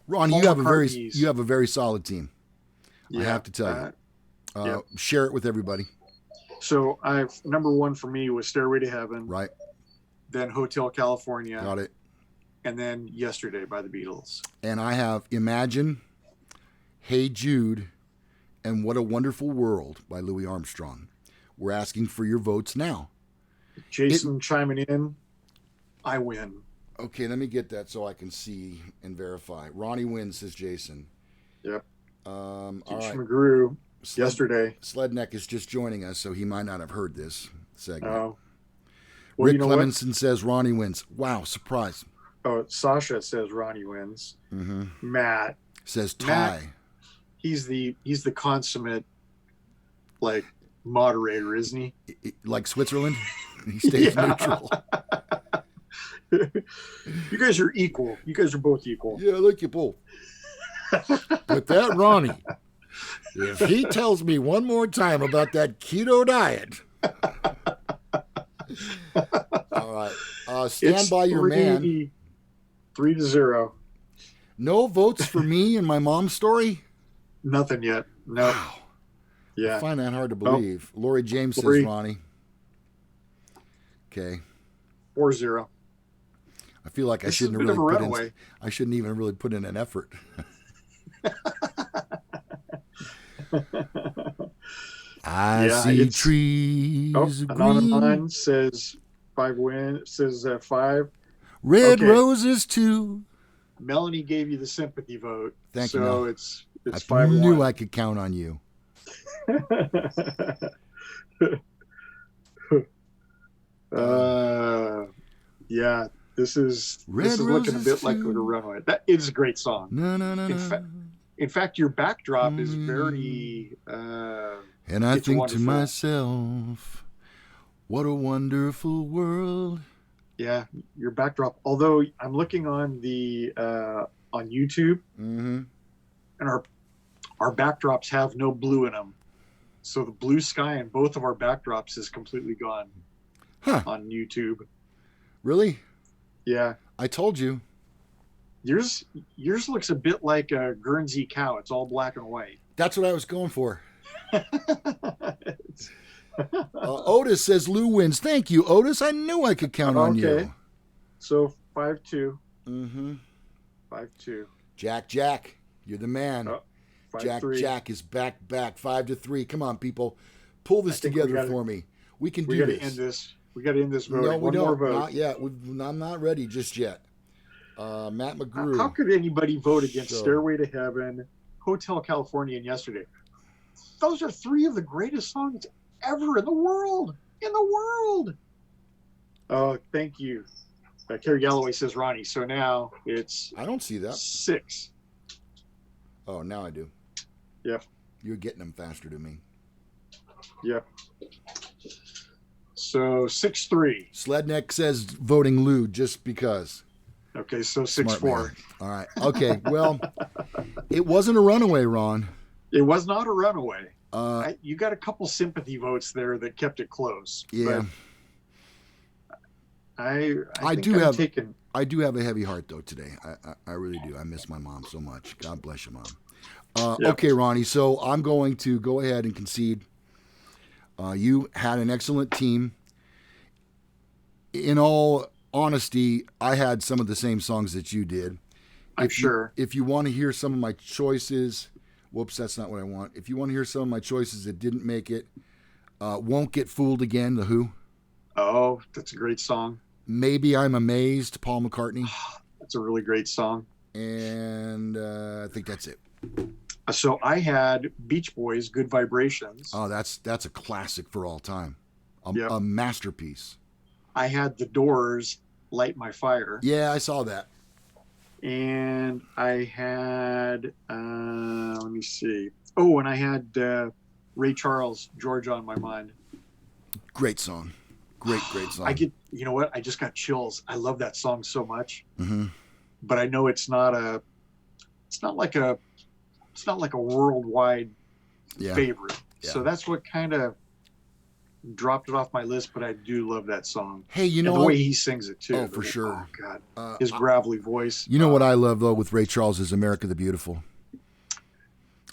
Ron, you have a very solid team. I have to tell you. Share it with everybody. So number 1 for me was Stairway to Heaven. Right. Then Hotel California. Got it. And then Yesterday by the Beatles. And I have Imagine, Hey Jude, and What a Wonderful World by Louis Armstrong. We're asking for your votes now. Jason chiming in. I win. Okay, let me get that so I can see and verify. Ronnie wins, says Jason. Yep. All Teach right. McGrew. Yesterday. Sledneck is just joining us, so he might not have heard this segment. Oh. Well, Rick Clemenson says Ronnie wins. Wow, surprise. Oh, Sasha says Ronnie wins. Mm-hmm. Matt says tie. Matt, he's the consummate moderator, isn't he? Like Switzerland, he stays neutral. You guys are equal. You guys are both equal. Yeah, I like you both. But that Ronnie, if he tells me one more time about that keto diet. All right. Stand by your man. 3-0. No votes for me and my mom's story? Nothing yet. No. Wow. Yeah. I find that hard to believe. Lori James says Ronnie. Okay. 4-0. I feel like I shouldn't even really put in an effort. I see trees green. Anonymous says 5 wins. Says 5. Red roses too. Melanie gave you the sympathy vote. Thank you. So it's I 5-1. knew I could count on you. Yeah. This is looking a bit like a runaway. That is a great song. No. In fact, your backdrop is very. And I think wonderful. To myself, what a wonderful world. Yeah, your backdrop. Although I'm looking on the on YouTube, and our backdrops have no blue in them, so the blue sky in both of our backdrops is completely gone on YouTube. Really? Yeah. I told you. Yours looks a bit like a Guernsey cow. It's all black and white. That's what I was going for. Otis says Lou wins. Thank you, Otis. I knew I could count on you. Okay. So 5-2. 5-2. Jack, you're the man. 5-3. Jack is back 5-3. Come on, people. Pull this together for me. We can do this. We got to end this vote. No, we don't. More vote. Not yet. I'm not ready just yet. Matt McGrew. How could anybody vote against Stairway to Heaven, Hotel California and Yesterday. Those are three of the greatest songs ever in the world. Oh, thank you. Carrie Galloway says Ronnie. So now it's I don't see that. 6. Oh, now I do. Yep. You're getting them faster to me. Yep. So 6-3. Sledneck says voting Lou just because. Okay, so 6-4. All right. Okay. Well, it wasn't a runaway, Ron. It was not a runaway. You got a couple sympathy votes there that kept it close. Yeah. I do have a heavy heart though today. I really do. I miss my mom so much. God bless you, Mom. Yep. Okay, Ronnie. So I'm going to go ahead and concede. You had an excellent team. In all honesty, I had some of the same songs that you did. I'm sure. If you want to hear some of my choices, whoops, that's not what I want. If you want to hear some of my choices that didn't make it, Won't Get Fooled Again, The Who. Oh, that's a great song. Maybe I'm Amazed, Paul McCartney. That's a really great song. And I think that's it. So I had Beach Boys, Good Vibrations. Oh, that's a classic for all time. Yep. A masterpiece. I had The Doors, Light My Fire. Yeah, I saw that. And I had, let me see. Oh, and I had Ray Charles, Georgia on My Mind. Great song. Great song. You know what? I just got chills. I love that song so much. Mm-hmm. But I know it's not like a worldwide favorite. Yeah. So that's what kind of dropped it off my list, but I do love that song. Hey, you know the way he sings it too. Oh, for sure. Oh God. His gravelly voice. You know what I love though with Ray Charles is America the Beautiful.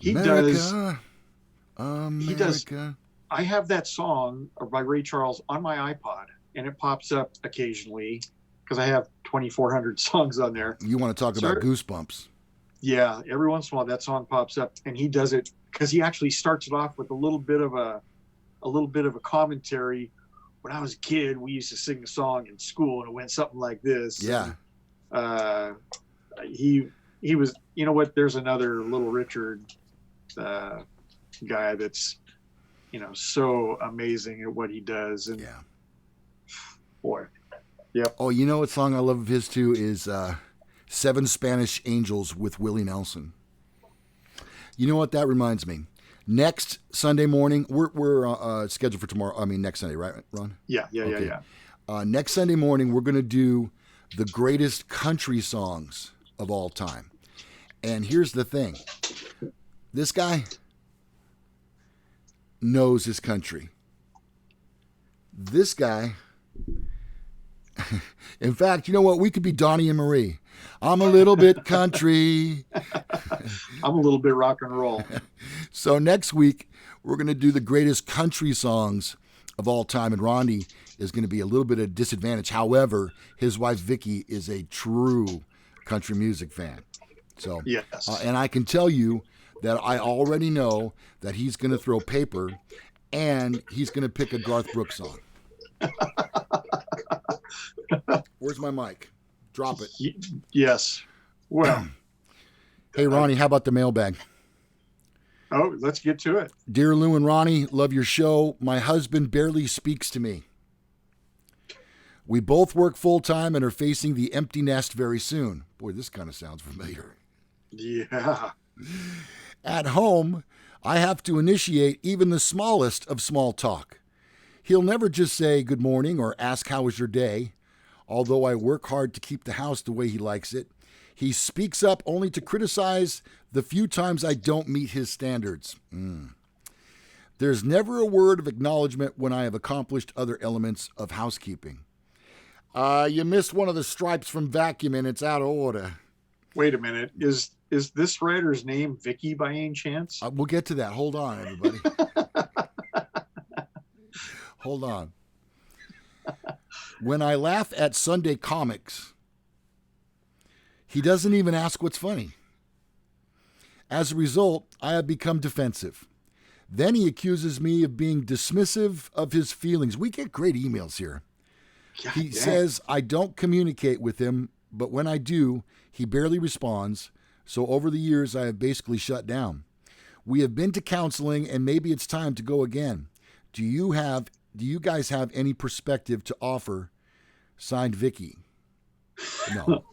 He does. I have that song by Ray Charles on my iPod, and it pops up occasionally because I have 2,400 songs on there. You want to talk about Goosebumps? Yeah, every once in a while that song pops up, and he does it because he actually starts it off with a little bit of a commentary. When I was a kid, we used to sing a song in school, and it went something like this. Yeah. And, he was. You know what? There's another Little Richard guy that's so amazing at what he does. And boy, yep. Oh, you know what song I love of his too is Seven Spanish Angels with Willie Nelson. You know what that reminds me? Next Sunday morning, we're scheduled for tomorrow. I mean, next Sunday, right, Ron? Yeah. Next Sunday morning, we're going to do the greatest country songs of all time. And here's the thing. This guy knows his country. This guy, in fact, you know what? We could be Donnie and Marie. I'm a little bit country. I'm a little bit rock and roll. So next week, we're going to do the greatest country songs of all time. And Ronnie is going to be a little bit at a disadvantage. However, his wife, Vicky, is a true country music fan. So, yes. And I can tell you that I already know that he's going to throw paper and he's going to pick a Garth Brooks song. Where's my mic? Drop it. Yes. Well. Hey, Ronnie, how about the mailbag? Oh, let's get to it. Dear Lou and Ronnie, love your show. My husband barely speaks to me. We both work full-time and are facing the empty nest very soon. Boy, this kind of sounds familiar. Yeah. At home, I have to initiate even the smallest of small talk. He'll never just say good morning or ask how was your day. Although I work hard to keep the house the way he likes it, he speaks up only to criticize the few times I don't meet his standards. There's never a word of acknowledgement when I have accomplished other elements of housekeeping. You missed one of the stripes from vacuuming. It's out of order. Wait a minute. Is this writer's name Vicky by any chance? We'll get to that. Hold on, everybody. Hold on. When I laugh at Sunday comics, he doesn't even ask what's funny. As a result, I have become defensive. Then he accuses me of being dismissive of his feelings. We get great emails here. He says I don't communicate with him, but when I do, he barely responds, So over the years, I have basically shut down. We have been to counseling, and maybe it's time to go again. Do you guys have any perspective to offer? Signed, Vicky. No.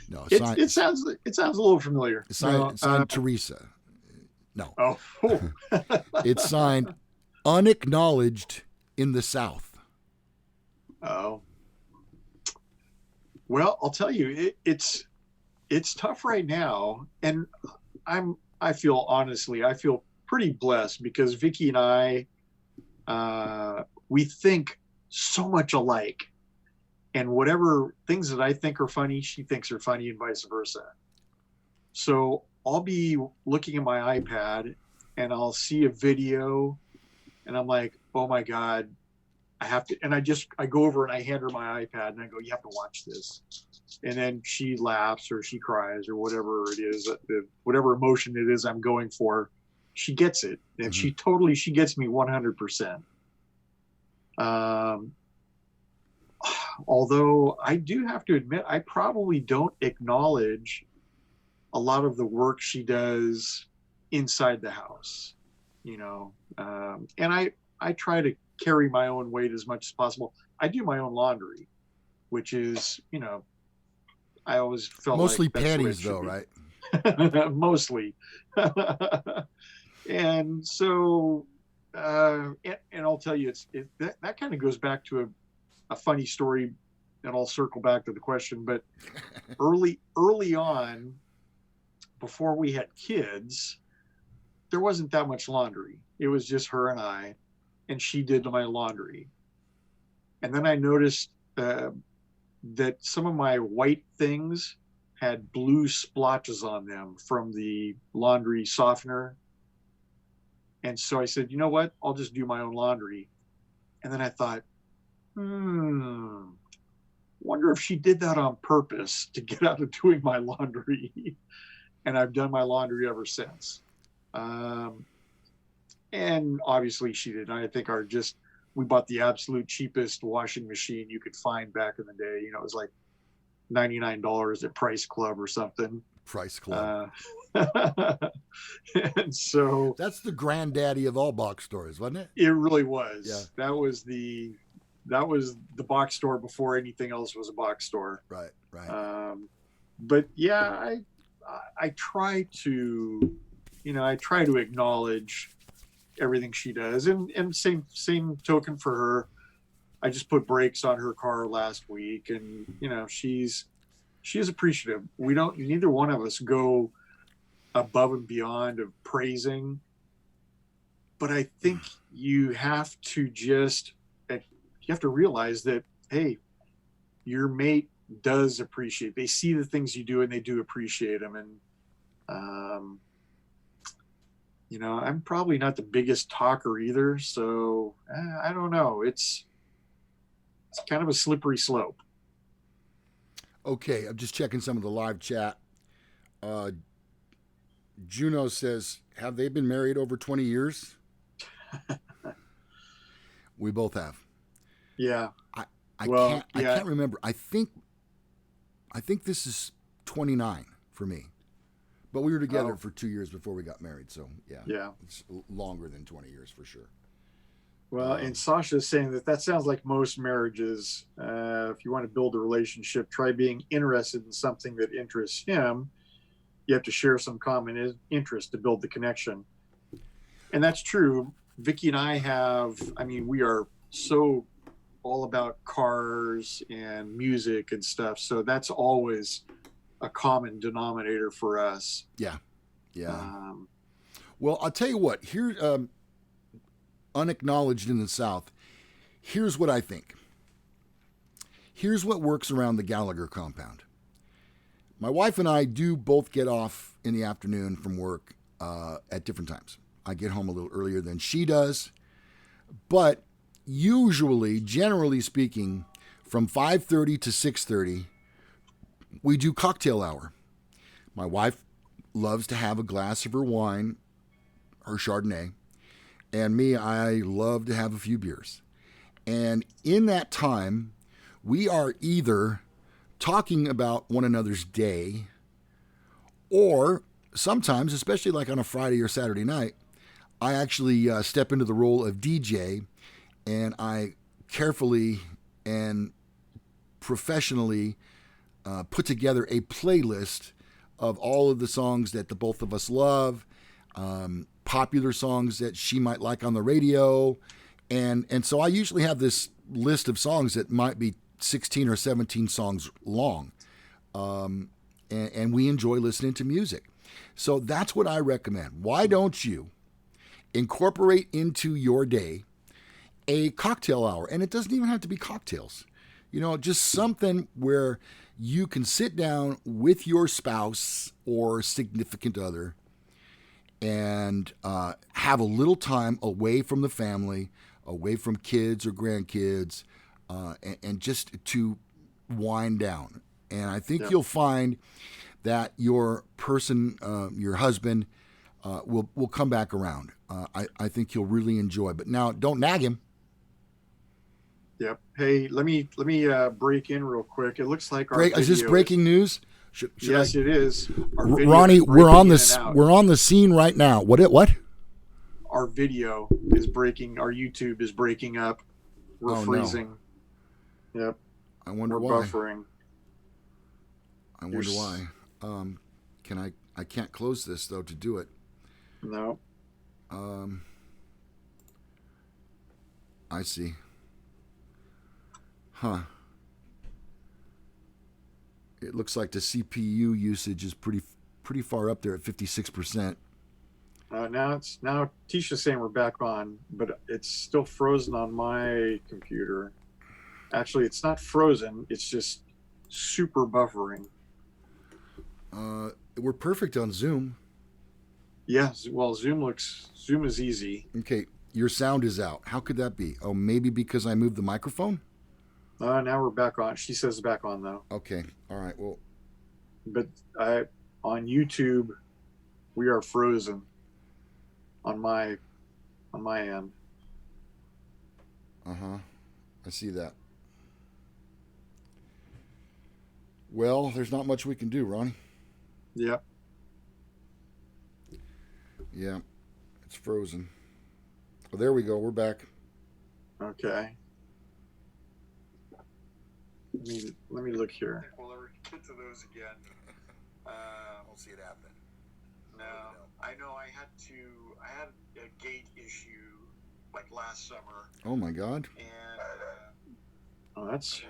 No. It sounds a little familiar. Signed Teresa. No. Oh. It's signed unacknowledged in the South. Oh. Well, I'll tell you, it's tough right now, and I feel pretty blessed because Vicky and I, we think so much alike, and whatever things that I think are funny, she thinks are funny, and vice versa. So I'll be looking at my iPad and I'll see a video and I'm like, oh my God, I have to, and I go over and I hand her my iPad and I go, you have to watch this. And then she laughs or she cries or whatever it is, whatever emotion it is I'm going for, she gets it. And she gets me 100%. Although I do have to admit, I probably don't acknowledge a lot of the work she does inside the house, and I try to carry my own weight as much as possible. I do my own laundry, which is, I always felt mostly like that's panties though, right? Mostly. And so, and I'll tell you, that kind of goes back to a funny story, and I'll circle back to the question, but early on, before we had kids, there wasn't that much laundry. It was just her and I, and she did my laundry. And then I noticed that some of my white things had blue splotches on them from the laundry softener. And so I said, you know what? I'll just do my own laundry. And then I thought, wonder if she did that on purpose to get out of doing my laundry. And I've done my laundry ever since. And obviously she did. I think we bought the absolute cheapest washing machine you could find back in the day. It was like $99 at Price Club or something. Price Club. And so that's the granddaddy of all box stores, wasn't it? It really was. Yeah. That was the box store before anything else was a box store. Right. But yeah, I try to, acknowledge everything she does, and same token for her. I just put brakes on her car last week, and she's appreciative. Neither one of us go above and beyond of praising, but I think you have to realize that, hey, your mate does appreciate. They see the things you do and they do appreciate them. And I'm probably not the biggest talker either, so I don't know. It's kind of a slippery slope. Okay, I'm just checking some of the live chat. Juno says, have they been married over 20 years? We both have. Yeah. I can't remember. I think this is 29 for me. But we were together for 2 years before we got married, so yeah. It's longer than 20 years for sure. Well, and Sasha's saying that sounds like most marriages. If you want to build a relationship, try being interested in something that interests him. You have to share some common interest to build the connection. And that's true. Vicky and I we are so all about cars and music and stuff. So that's always a common denominator for us. Yeah. Well, I'll tell you what, here, unacknowledged in the South, here's what I think. Here's what works around the Gallagher compound. My wife and I do both get off in the afternoon from work at different times. I get home a little earlier than she does, but usually, generally speaking, from 5:30 to 6:30, we do cocktail hour. My wife loves to have a glass of her wine, her Chardonnay, and me, I love to have a few beers. And in that time, we are either talking about one another's day, or sometimes, especially like on a Friday or Saturday night, I actually step into the role of DJ, and I carefully and professionally put together a playlist of all of the songs that the both of us love, popular songs that she might like on the radio, and so I usually have this list of songs that might be 16 or 17 songs long, and we enjoy listening to music. So that's what I recommend. Why don't you incorporate into your day a cocktail hour? And it doesn't even have to be cocktails. Just something where you can sit down with your spouse or significant other and have a little time away from the family, away from kids or grandkids, and just to wind down. And I think you'll find that your person, your husband, will come back around. I think you'll really enjoy. But now, don't nag him. Yep. Hey, let me break in real quick. It looks like is this breaking news? Yes, it is. Ronnie, we're on the scene right now. What? Our video is breaking. Our YouTube is breaking up. We're freezing. No. Yep. I wonder why. Buffering. I wonder why. I can't close this though to do it. No. I see. Huh. It looks like the CPU usage is pretty far up there at 56%. Now Tisha's saying we're back on, but it's still frozen on my computer. Actually, it's not frozen. It's just super buffering. We're perfect on Zoom. Yeah, well, Zoom is easy. Okay, your sound is out. How could that be? Oh, maybe because I moved the microphone? Now we're back on. She says back on, though. Okay, all right, well. But on YouTube, we are frozen on my end. Uh-huh, I see that. Well, there's not much we can do, Ronnie. Yep. Yeah, it's frozen. Well, there we go. We're back. Okay. Let me look here. We'll ever get to those again. We'll see it happen. No, I know I had a gate issue like last summer. Oh my God. And that's.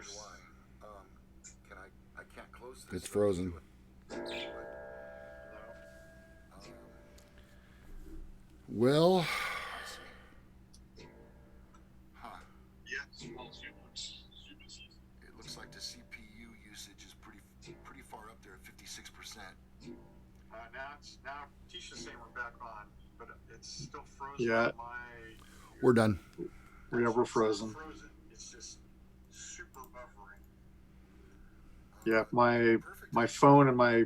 I can't close this. It's frozen. Well. Yes, well, Zoom is easy. It looks like the CPU usage is pretty far up there at 56%. Now Tisha's saying we're back on, but it's still frozen. Yeah. We're done. We're frozen. It's just super buffering. Yeah, my phone and my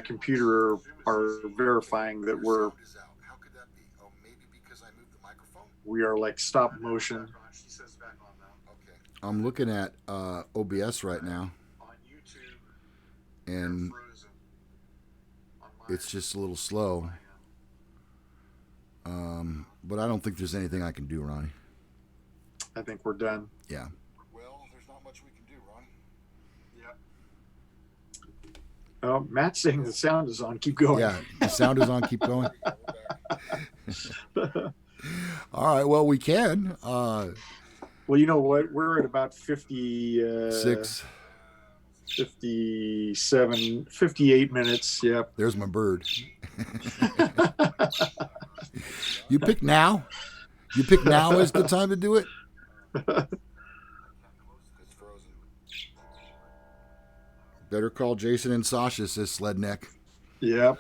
computer are verifying that we're. How could that be? Oh, maybe because I moved the microphone? We are like stop motion. She says back on now. Okay. I'm looking at OBS right now. On YouTube. And it's just a little slow. But I don't think there's anything I can do, Ronnie. I think we're done. Yeah. Well, there's not much we can do, Ronnie. Yep. Oh, Matt's saying the sound is on. Keep going. Yeah, the sound is on. Keep going. All right. Well, we can. Well, you know what? We're at about 56. 57, 58 minutes. Yep. There's my bird. You pick now? You pick now is the time to do it? It's frozen. Better call Jason and Sasha, says Sledneck. Yep.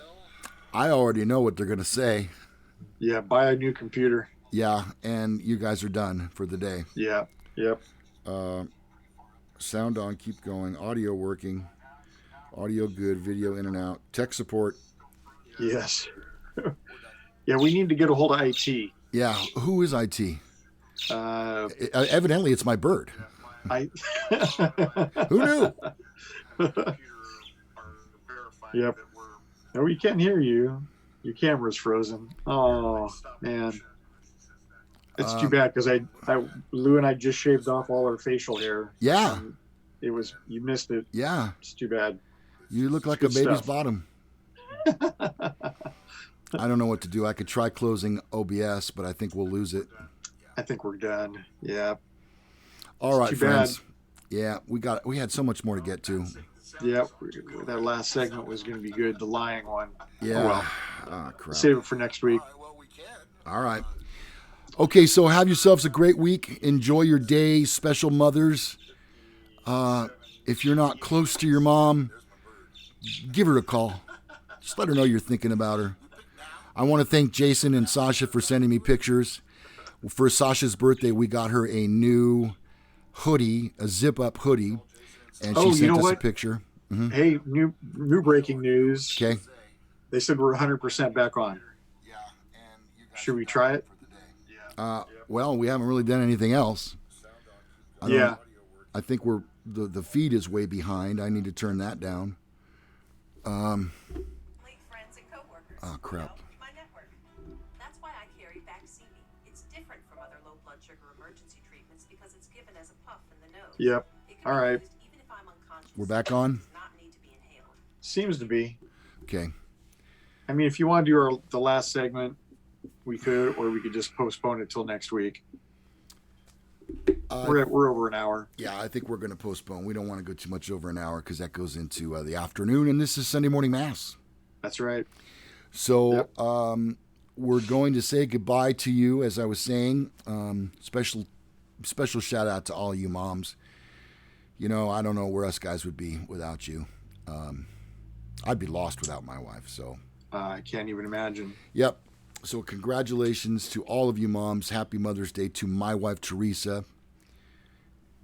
I already know what they're going to say. Yeah, buy a new computer. Yeah, and you guys are done for the day. Yeah, yep. Sound on, keep going. Audio working. Audio good. Video in and out. Tech support. Yes. Yeah, we need to get a hold of IT. Yeah, who is IT? Evidently, it's my bird. I. Who knew? Yep. No, we can't hear you. Your camera's frozen. Oh man, it's too bad because Lou and I just shaved off all our facial hair. Yeah. You missed it. Yeah. It's too bad. You look like a Good baby's stuff. bottom. I don't know what to do. I could try closing OBS, but I think we'll lose it. I think we're done. Yeah. All right, too friends. bad. Yeah, we had so much more to get to. Yeah, that last segment was going to be good. The lying one. Yeah. Oh, well. Oh, crap. Save it for next week. All right. Okay, so have yourselves a great week. Enjoy your day, special mothers. If you're not close to your mom, give her a call. Just let her know you're thinking about her. I want to thank Jason and Sasha for sending me pictures. For Sasha's birthday, we got her a new hoodie, a zip-up hoodie, and she sent us a picture. Mm-hmm. Hey, new breaking news. Okay. They said we're 100% back on. Should we try it? Well, we haven't really done anything else. Yeah. I think the feed is way behind. I need to turn that down. Oh, crap. My network. That's why I carry Baqsimi. It's different from other low blood sugar emergency treatments because it's given as a puff in the nose. Yep. All right. Even if I'm unconscious, We're back on? it does not need to be inhaled. Seems to be. Okay. I mean, if you want to do the last segment, we could, or we could just postpone it till next week. We're over an hour. Yeah, I think we're going to postpone. We don't want to go too much over an hour because that goes into the afternoon, and this is Sunday morning mass. That's right. So Yep. We're going to say goodbye to you, as I was saying. Special shout out to all you moms. You know, I don't know where us guys would be without you. I'd be lost without my wife. So I can't even imagine. Yep. So congratulations to all of you moms. Happy Mother's Day to my wife, Teresa.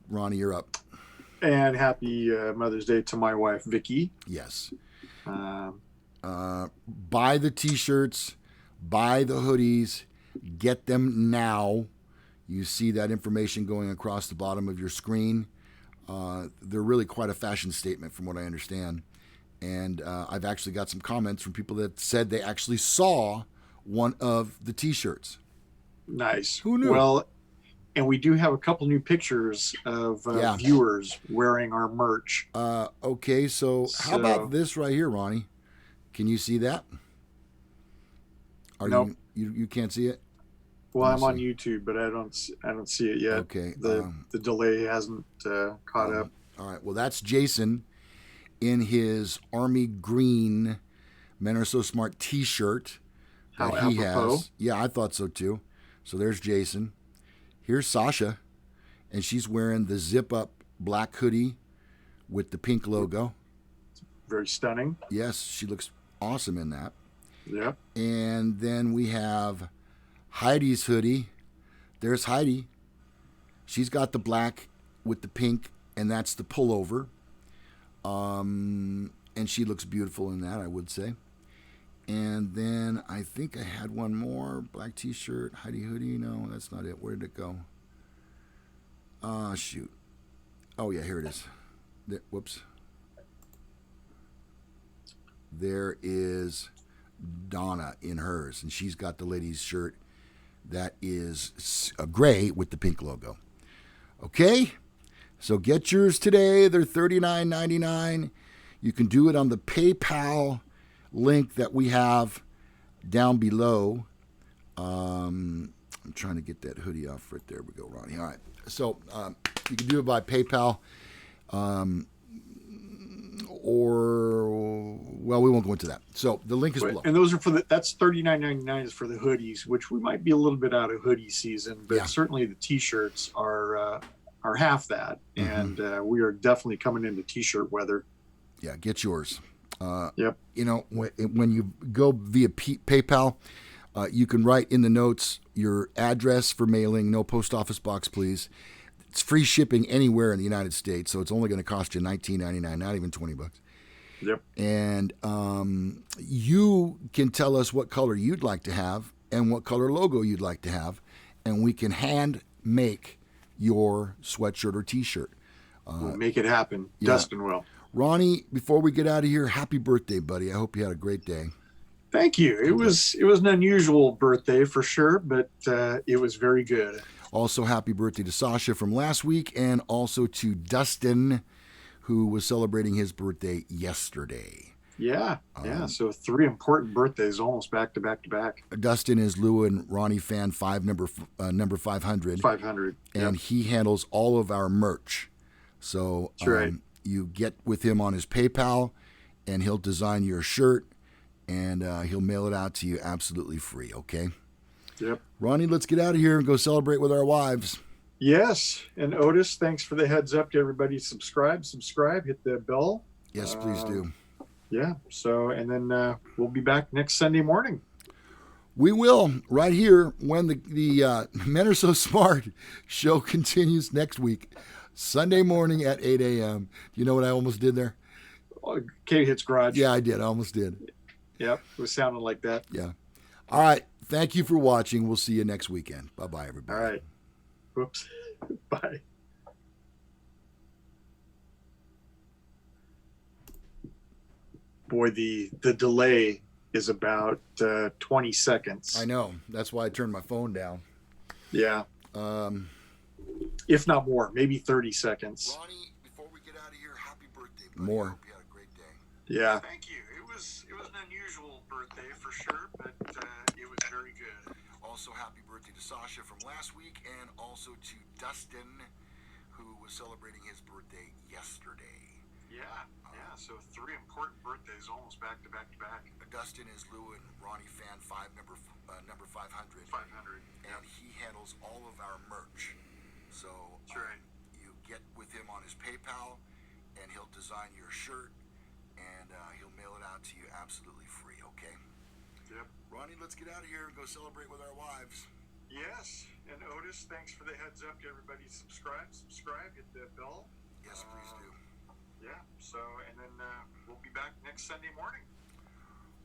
Ronnie, you're up. And happy Mother's Day to my wife, Vicky. Yes. Um, Buy the t-shirts, buy the hoodies, get them now. You see that information going across the bottom of your screen. They're really quite a fashion statement from what I understand. And I've actually got some comments from people that said they actually saw one of the t-shirts. Nice. Who knew? Well, and we do have a couple new pictures of viewers wearing our merch. Okay, so how about this right here, Ronnie? Can you see that? Nope. You can't see it? Well, I'm on YouTube, but I don't see it yet. Okay. The delay hasn't caught up. All right. Well, that's Jason in his army green Men Are So Smart t-shirt that How he apropos. has. Yeah, I thought so too. So there's Jason. Here's Sasha, and she's wearing the zip-up black hoodie with the pink logo. Very stunning. Yes, she looks awesome in that. Yep. And then we have Heidi's hoodie. There's Heidi. She's got the black with the pink, and that's the pullover. And she looks beautiful in that, I would say. And then I think I had one more. Black t-shirt, Heidi hoodie. No, that's not it. Where did it go? Shoot. Oh, yeah, here it is. Whoops. There is Donna in hers, and she's got the ladies' shirt that is gray with the pink logo. Okay? So get yours today. They're $39.99. You can do it on the PayPal link that we have down below. I'm trying to get that hoodie off right there. We go, Ronnie. All right. So you can do it by PayPal. Well, we won't go into that. So the link is below. And those are that's $39.99 is for the hoodies, which we might be a little bit out of hoodie season, but certainly the t-shirts are half that. Mm-hmm. And we are definitely coming into t-shirt weather. Yeah, get yours. Yep. You know, when you go via PayPal, you can write in the notes your address for mailing. No post office box, please. It's free shipping anywhere in the United States, so it's only going to cost you $19.99, not even $20. Yep. And you can tell us what color you'd like to have and what color logo you'd like to have, and we can hand make your sweatshirt or t-shirt. We'll make it happen. yeah. Dustin will. Ronnie, before we get out of here, happy birthday, buddy. I hope you had a great day. Thank you. It was an unusual birthday for sure, but it was very good. Also, happy birthday to Sasha from last week, and also to Dustin, who was celebrating his birthday yesterday. Yeah. So 3 important birthdays almost back to back to back. Dustin is Lou and Ronnie fan number 500. 500. And he handles all of our merch. So That's right. You get with him on his PayPal, and he'll design your shirt, and he'll mail it out to you absolutely free, okay? Yep. Ronnie, let's get out of here and go celebrate with our wives. Yes. And Otis, thanks for the heads up to everybody. Subscribe, hit the bell. Yes, please do. Yeah. So, and then we'll be back next Sunday morning. We will, right here, when the Men Are So Smart show continues next week, Sunday morning at 8 a.m. Do you know what I almost did there? K Hits Garage. Yeah, I did. I almost did. Yep. It was sounding like that. Yeah. All right. Thank you for watching. We'll see you next weekend. Bye-bye, everybody. All right. Whoops. Bye. Boy, the delay is about 20 seconds. I know. That's why I turned my phone down. Yeah. If not more, maybe 30 seconds. Ronnie, before we get out of here, happy birthday, buddy. More. I hope you had a great day. Yeah. Thank you. It was an unusual birthday for sure, but it was very good. Also, happy birthday to Sasha from last week, and also to Dustin, who was celebrating his birthday yesterday. Yeah. So 3 important birthdays almost back to back to back. Dustin is Lou and Ronnie fan number 500. 500. And he handles all of our merch. So That's right. You get with him on his PayPal, and he'll design your shirt, and he'll mail it out to you absolutely free, okay? Yep. Ronnie, let's get out of here and go celebrate with our wives. Yes. And Otis, thanks for the heads up to everybody. Subscribe, hit the bell. Yes, please do. Yeah. So, and then we'll be back next Sunday morning.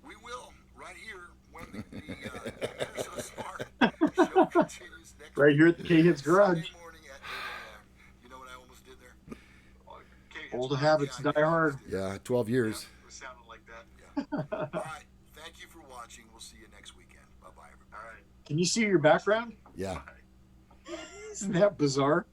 We will, right here, when the Men Are So Smart show continues next Right here at the K Hits Garage. Sunday morning at 8 a.m. You know what I almost did there? Old habits die hard. Yeah, 12 years. It was sounding like that. Yeah. All right. Thank you for watching. We'll see you next weekend. Bye-bye, everybody. All right. Can you see your background? Yeah. Isn't that bizarre?